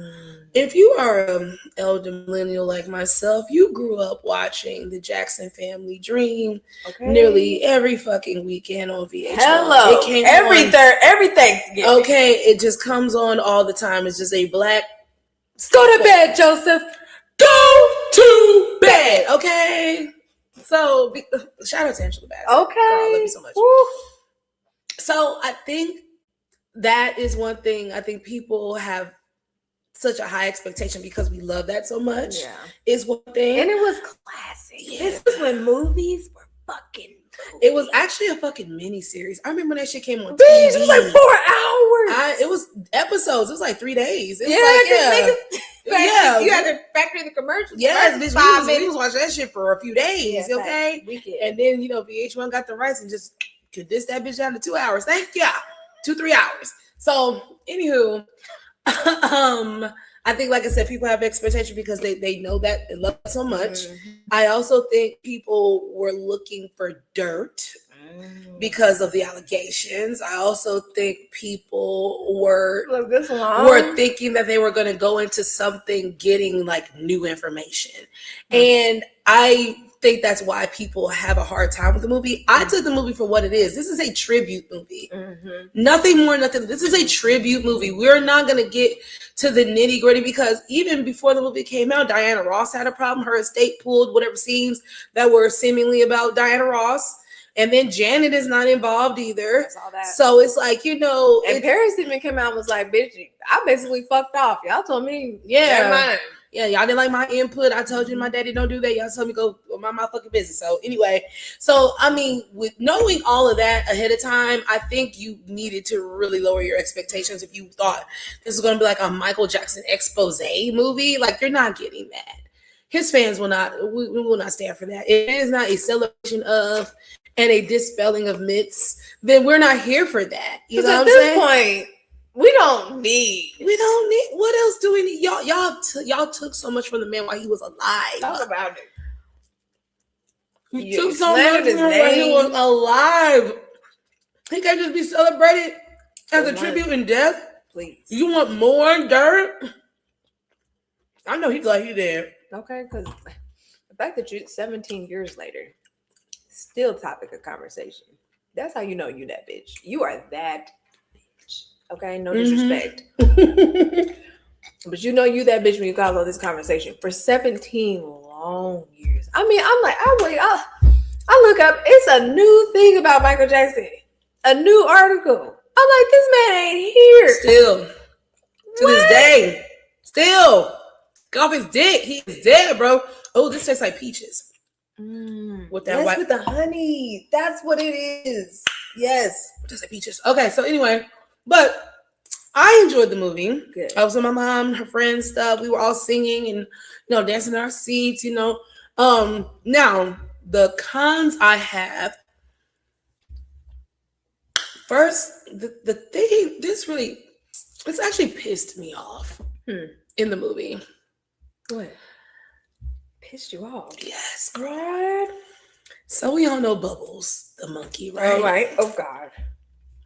If you are an elder millennial like myself, you grew up watching the Jackson Family Dream nearly every fucking weekend on VH1. Hello, it came every Thanksgiving. Okay, it just comes on all the time. It's just a black. Go to bed, Joseph. Go to bed. Okay. So shout out to Angela Bassett. Okay, girl, I love you so much. Woo. So I think that is one thing. I think people have such a high expectation because we love that so much. Yeah, is one thing. And it was classic. Yeah. This is when movies were fucking movies. It was actually a fucking mini series. I remember when that shit came on TV. It was like 4 hours. It was episodes. It was like 3 days. It was you had to factor in the commercials. Yes, bitch. We was watching that shit for a few days. Yeah, okay, and then VH1 got the rights and just condense that bitch down to 2 hours. Thank you. 2-3 hours. So, anywho, I think, like I said, people have expectation because they know that they love it so much. I also think people were looking for dirt because of the allegations. I also think people were thinking that they were going to go into something getting like new information. And I think that's why people have a hard time with the movie. I took the movie for what it is. This is a tribute movie. Nothing more, nothing. This is a tribute movie. We're not going to get to the nitty gritty because even before the movie came out, Diana Ross had a problem. Her estate pulled whatever scenes that were seemingly about Diana Ross. And then Janet is not involved either. So it's like, you know. And Paris even came out and was like, bitch, I basically fucked off. Y'all told me. Yeah. Yeah, y'all didn't like my input. I told you my daddy don't do that. Y'all told me go mind my fucking business. So anyway, I mean, with knowing all of that ahead of time, I think you needed to really lower your expectations if you thought this was going to be like a Michael Jackson expose movie. Like, you're not getting that. His fans will not, we will not stand for that. If it is not a celebration of and a dispelling of myths, then we're not here for that. You know what I'm saying? At this point, we don't need. What else do we need? Y'all took so much from the man while he was alive. Talk about it. You took so much from him while he was alive. He can't just be celebrated as a tribute in death. Please. You want more dirt? I know he's like he did. Okay, because the fact that you're 17 years later, still topic of conversation. That's how you know you that bitch. You are that bitch. Okay, no disrespect. But you know you that bitch when you call all this conversation for 17 long years. I mean, I'm like, I look up, it's a new thing about Michael Jackson. A new article. I'm like, this man ain't here. Still. To this day. Still. Get off his dick. He's dead, bro. Oh, this tastes like peaches. With that with the honey. That's what it is. Yes. Just like peaches. Okay, so anyway, but I enjoyed the movie. Good. I was with my mom, her friends, stuff. We were all singing and dancing in our seats. Now the cons I have. First, the thing this actually pissed me off in the movie. What? Pissed you off? Yes. What? So we all know Bubbles, the monkey, right? Oh, right. Oh, God.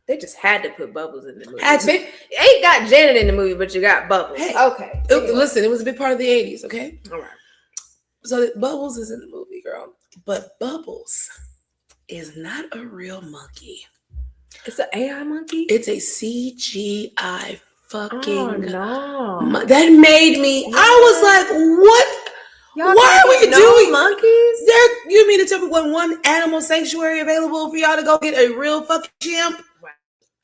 They just had to put Bubbles in the movie. Ain't got Janet in the movie, but you got Bubbles. Hey, okay. Listen, it was a big part of the 80s, okay? All right. So Bubbles is in the movie, girl. But Bubbles is not a real monkey. It's an AI monkey? It's a CGI fucking. Oh, no. That made me. What? I was like, what? Why are we doing monkeys? You mean to tell me when one animal sanctuary available for y'all to go get a real fucking chimp? Wow.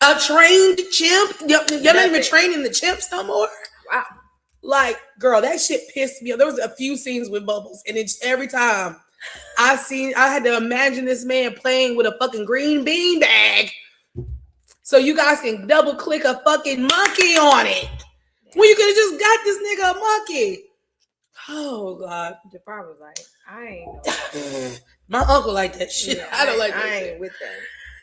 A trained chimp? Y'all not even training the chimps no more? Wow. Like, girl, that shit pissed me off. There was a few scenes with Bubbles, and it's every time I had to imagine this man playing with a fucking green bean bag so you guys can double click a fucking monkey on it. When you could have just got this nigga a monkey. Oh, God. Jafar was like, I ain't know. My uncle liked that shit. Yeah, I don't like that I shit. ain't with that.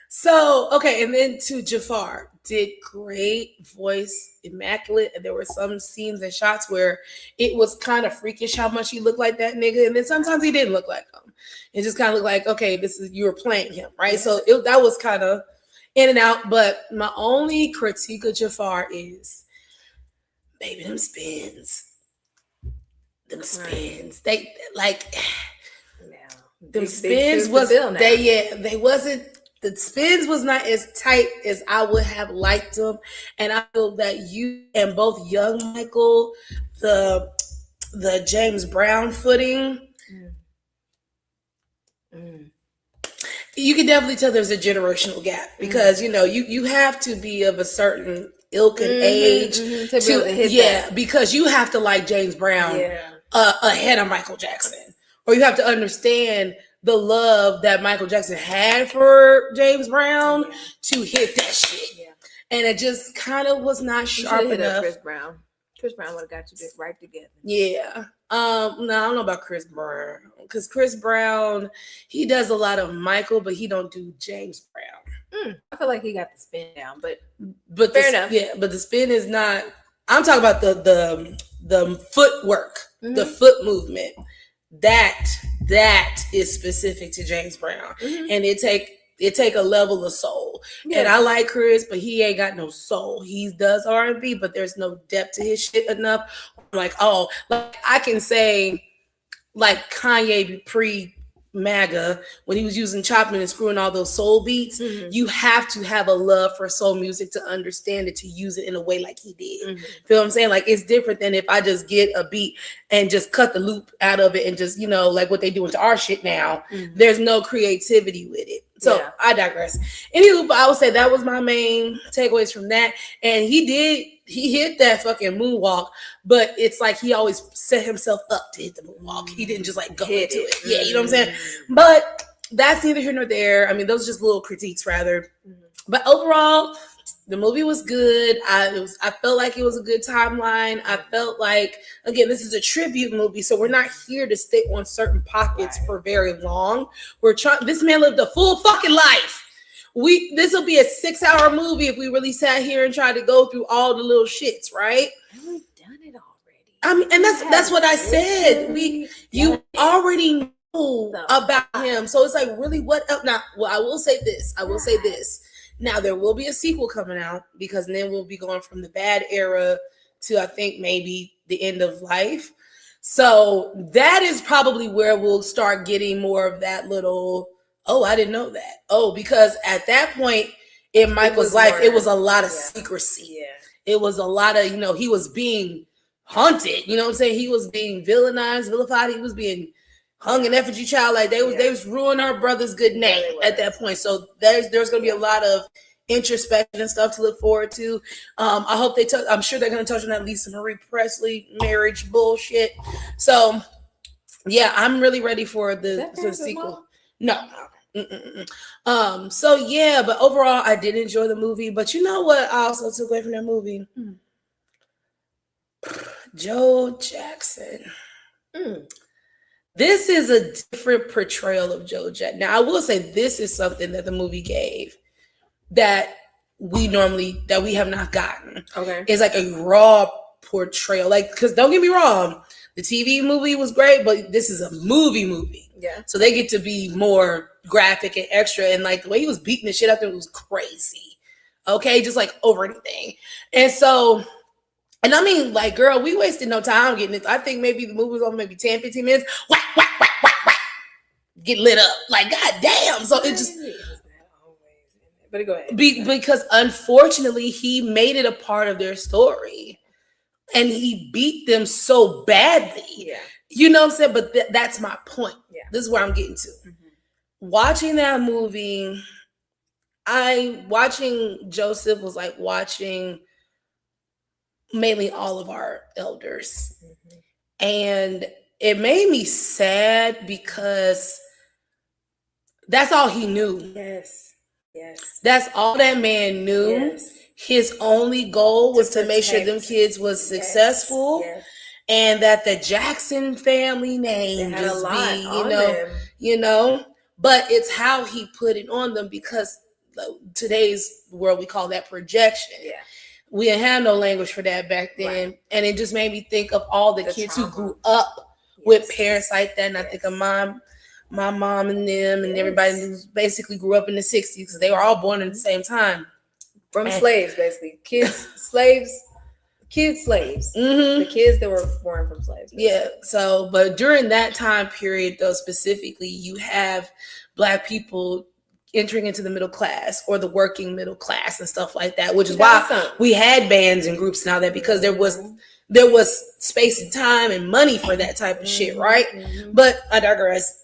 So, okay, and then to Jafar. Did great, voice, immaculate. And there were some scenes and shots where it was kind of freakish how much he looked like that nigga. And then sometimes he didn't look like him. It just kind of looked like, okay, you were playing him, right? Yeah. So that was kind of in and out. But my only critique of Jafar is, baby, them spins. Them spins. They like them spins was they wasn't. The spins was not as tight as I would have liked them, and I feel that you and both young Michael, the James Brown footing, you can definitely tell there's a generational gap because you have to be of a certain ilk and age to be able to hit that. Because you have to like James Brown ahead of Michael Jackson, or you have to understand the love that Michael Jackson had for James Brown to hit that shit. Yeah. And it just kind of was not sharp enough. Chris Brown. Chris Brown would have got you right together. Yeah. No, I don't know about Chris Brown. Because Chris Brown, he does a lot of Michael, but he don't do James Brown. I feel like he got the spin down, but fair enough. Yeah, but the spin is not. I'm talking about the footwork, the foot movement. That is specific to James Brown, and it take it take a level of soul. Yeah. And I like Chris, but he ain't got no soul. He does R&B, but there's no depth to his shit enough. I'm like, oh, like I can say like Kanye pre-MAGA, when he was using Chopman and screwing all those soul beats, you have to have a love for soul music to understand it, to use it in a way like he did. Feel what I'm saying? Like, it's different than if I just get a beat and just cut the loop out of it and just, you know, like what they do into our shit now. There's no creativity with it. So I digress. Anywho, but I would say that was my main takeaways from that. And he hit that fucking moonwalk, but it's like he always set himself up to hit the moonwalk. He didn't just like go into it. Yeah, you know what I'm saying? But that's neither here nor there. I mean, those are just little critiques rather. But overall, the movie was good. I felt like it was a good timeline. I felt like, again, this is a tribute movie, so we're not here to stick on certain pockets for very long. This man lived a full fucking life. This will be a 6-hour movie if we really sat here and tried to go through all the little shits, right? We've done it already. I mean, and that's what I said. You already know about him, so it's like, really, what else? Now, well, I will say this. Now, there will be a sequel coming out, because then we'll be going from the bad era to, I think, maybe the end of life. So that is probably where we'll start getting more of that little, oh, I didn't know that. Oh, because at that point in Michael's life, it was a lot of secrecy. Yeah. It was a lot of, you know, he was being haunted. You know what I'm saying? He was being villainized, vilified. He was being hung in effigy child. Like they was ruining our brother's good name at that point. So there's going to be a lot of introspection and stuff to look forward to. I hope I'm sure they're going to touch on that Lisa Marie Presley marriage bullshit. So yeah, I'm really ready for the sequel. No. So yeah, but overall I did enjoy the movie. But you know what I also took away from that movie? Joe Jackson. This is a different portrayal of Joe Jackson. Now, I will say this is something that the movie gave that we have not gotten. Okay. It's like a raw portrayal. Like, because don't get me wrong, the TV movie was great, but this is a movie. Yeah. So they get to be more graphic and extra. And like the way he was beating the shit out there was crazy. Okay. Just like over anything. And so, and I mean, like, girl, we wasted no time getting it. I think maybe the movie was on maybe 10, 15 minutes. Whack, whack, whack, whack, whack. Get lit up. Like, goddamn. So it just... But go ahead. Because unfortunately, he made it a part of their story. And he beat them so badly. Yeah. You know what I'm saying? But that's my point. Yeah. This is where I'm getting to. Watching that movie, watching Joseph was like watching... mainly all of our elders. And it made me sad because that's all he knew. Yes. That's all that man knew. Yes. His only goal was to make sure them kids was successful. Yes. And that the Jackson family name just be, you know, but it's how he put it on them, because today's world, we call that projection. Yeah. We didn't have no language for that back then. Right. And it just made me think of all the kids trauma. Who grew up with parents like that. And I think of my mom and them and everybody who basically grew up in the 60s, because they were all born at the same time. From slaves, basically. Kids slaves. The kids that were born from slaves. Basically. Yeah. So, but during that time period, though, specifically, you have Black people entering into the middle class or the working middle class and stuff like that, which is why we had bands and groups and all that, because there was space and time and money for that type of shit, right? But I digress.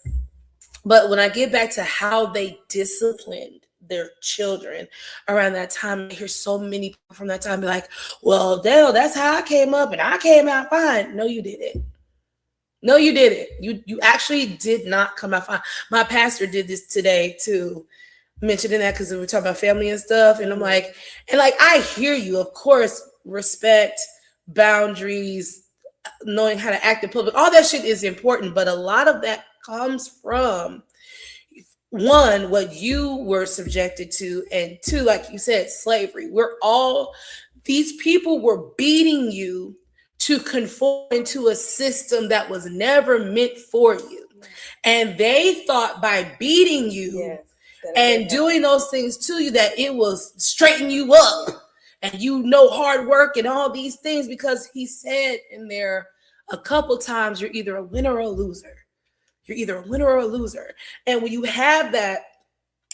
But when I get back to how they disciplined their children around that time, I hear so many people from that time be like, well, Dale, that's how I came up and I came out fine. No, you didn't. No, you didn't. You actually did not come out fine. My pastor did this today too, mentioning that because we were talking about family and stuff. And I'm like, I hear you. Of course, respect, boundaries, knowing how to act in public, all that shit is important. But a lot of that comes from, one, what you were subjected to, and two, like you said, slavery. These people were beating you to conform into a system that was never meant for you. And they thought by beating you and doing those things to you, that it will straighten you up, and hard work and all these things, because he said in there a couple times, you're either a winner or a loser. You're either a winner or a loser. And when you have that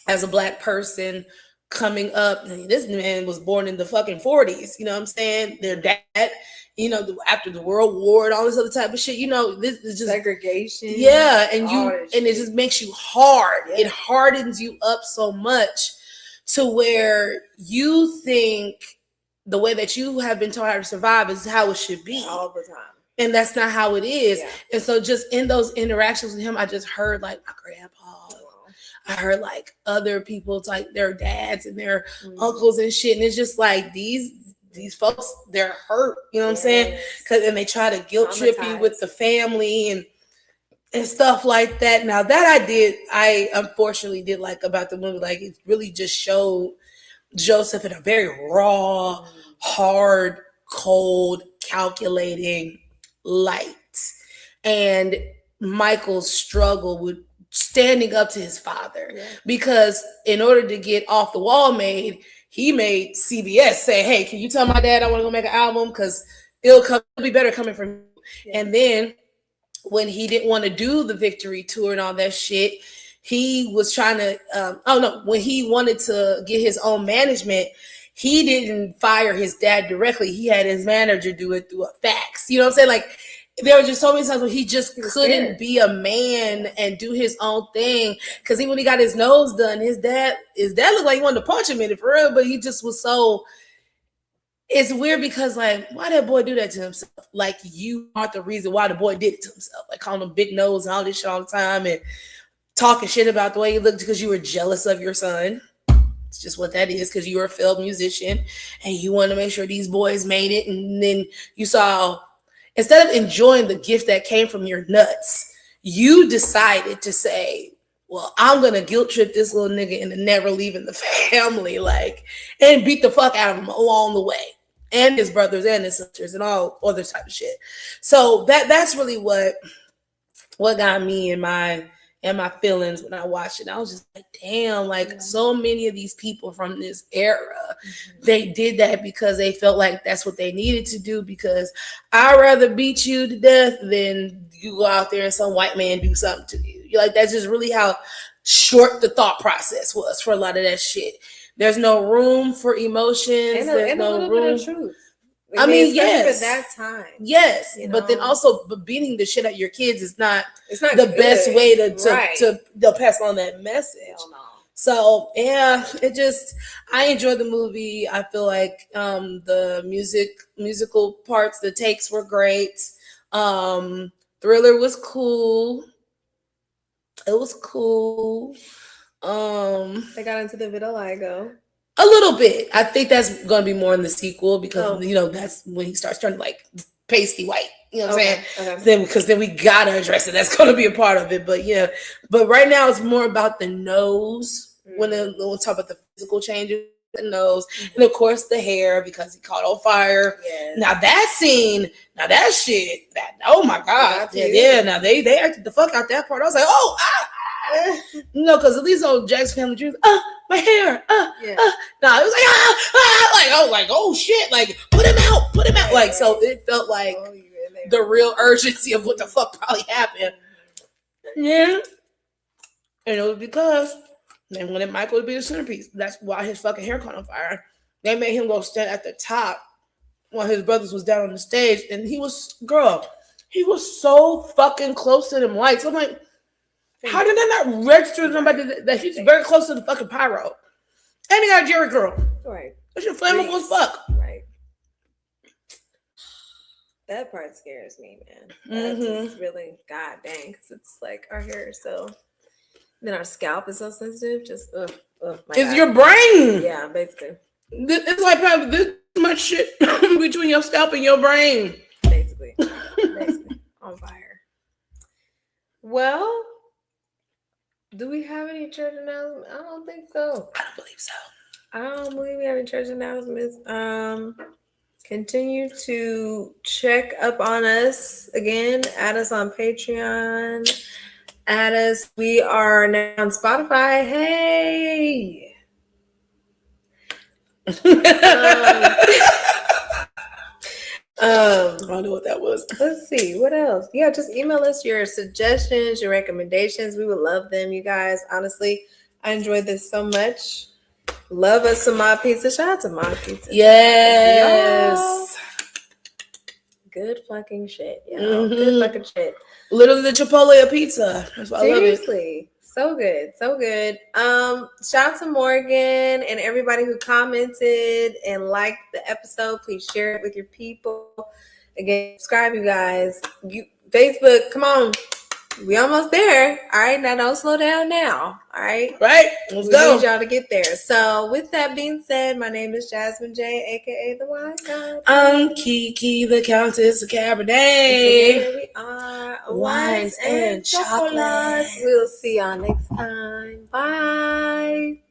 as a Black person coming up, this man was born in the fucking 40s, you know what I'm saying? Their dad, after the World War and all this other type of shit, this is just segregation. Yeah, and it just makes you hard. Yeah. It hardens you up so much to where you think the way that you have been taught how to survive is how it should be. All the time. And that's not how it is. Yeah. And so just in those interactions with him, I just heard like my grandpa. I heard like other people's like their dads and their uncles and shit. And it's just like these folks, they're hurt. You know what I'm saying? And they try to guilt trip you with the family and stuff like that. Now that I unfortunately did like about the movie, like it really just showed Joseph in a very raw, hard, cold, calculating light. And Michael's struggle with standing up to his father, because in order to get Off the Wall made, he made CBS say, hey, can you tell my dad I want to go make an album, because it'll be better coming from you. And then when he didn't want to do the Victory Tour and all that shit, he was trying to when he wanted to get his own management, he didn't fire his dad directly. He had his manager do it through a fax. You know what I'm saying? Like, there were just so many times where he just couldn't be a man and do his own thing. Because even when he got his nose done, his dad looked like he wanted to punch him in it for real, but he just was so. It's weird because, like, why did that boy do that to himself? Like, you aren't the reason why the boy did it to himself. Like, calling him big nose and all this shit all the time and talking shit about the way he looked because you were jealous of your son. It's just what that is, because you were a failed musician and you wanted to make sure these boys made it. And then you saw, instead of enjoying the gift that came from your nuts, you decided to say, well, I'm going to guilt trip this little nigga into never leaving the family, like, and beat the fuck out of him along the way, and his brothers and his sisters and all other type of shit. So that's really what got me in my feelings when I watched it. I was just like, damn, like so many of these people from this era, they did that because they felt like that's what they needed to do, because I'd rather beat you to death than you go out there and some white man do something to you. You're like, that's just really how short the thought process was for a lot of that shit. There's no room for emotions. There's no room. Bit of truth. I mean, yes, for that time, yes, but then also, beating the shit out of your kids is not the best way to pass on that message. Hell no. So yeah, I enjoyed the movie. I feel like the musical parts, the takes were great. Thriller was cool. It was cool. They got into the vitiligo. A little bit. I think that's going to be more in the sequel, because that's when he starts turning like pasty white. You know what I'm saying? Okay. Then we gotta address it. That's going to be a part of it. But yeah, but right now it's more about the nose. When we'll talk about the physical changes, the nose, and of course the hair, because he caught on fire. Yes. Now that scene, that shit, oh my god, yeah. Now they acted the fuck out that part. I was like, because at least on Jack's Family Jewels, my hair, No, it was like, I was like, oh shit, like put him out. Like, so it felt like the real urgency of what the fuck probably happened. Yeah, and it was because they wanted Michael to be the centerpiece. That's why his fucking hair caught on fire. They made him go stand at the top while his brothers was down on the stage, and he was so fucking close to them lights. I'm like, how did that not register to somebody that he's very close to the fucking pyro? And he got a Jerry curl. Right. That shit flammable as fuck. Right. That part scares me, man. That's just really, god dang, because it's like our hair is so, then our scalp is so sensitive. Just, it's your brain. Yeah, basically. It's like probably this much shit between your scalp and your brain. Basically. On fire. Well, do we have any church announcements? I don't think so. I don't believe so. I don't believe we have any church announcements. Continue to check up on us again. Add us on Patreon. Add us. We are now on Spotify. Hey. I don't know what that was. Let's see. What else? Yeah, just email us your suggestions, your recommendations. We would love them, you guys. Honestly, I enjoyed this so much. Love us some Mod Pizza. Shout out to Mod Pizza. Yes. Good fucking shit. Good fucking shit. Literally the Chipotle of pizza. That's why Seriously. I love it. So good. So good. Shout out to Morgan and everybody who commented and liked the episode. Please share it with your people. Again, subscribe, you guys. Facebook, come on. We almost there. All right, now don't slow down now. All right. Right. Let's go. We need y'all to get there. So with that being said, my name is Jasmine J, aka the Wine God. I'm Kiki, the Countess of Cabernet. Today we are Wines and chocolates. We'll see y'all next time. Bye.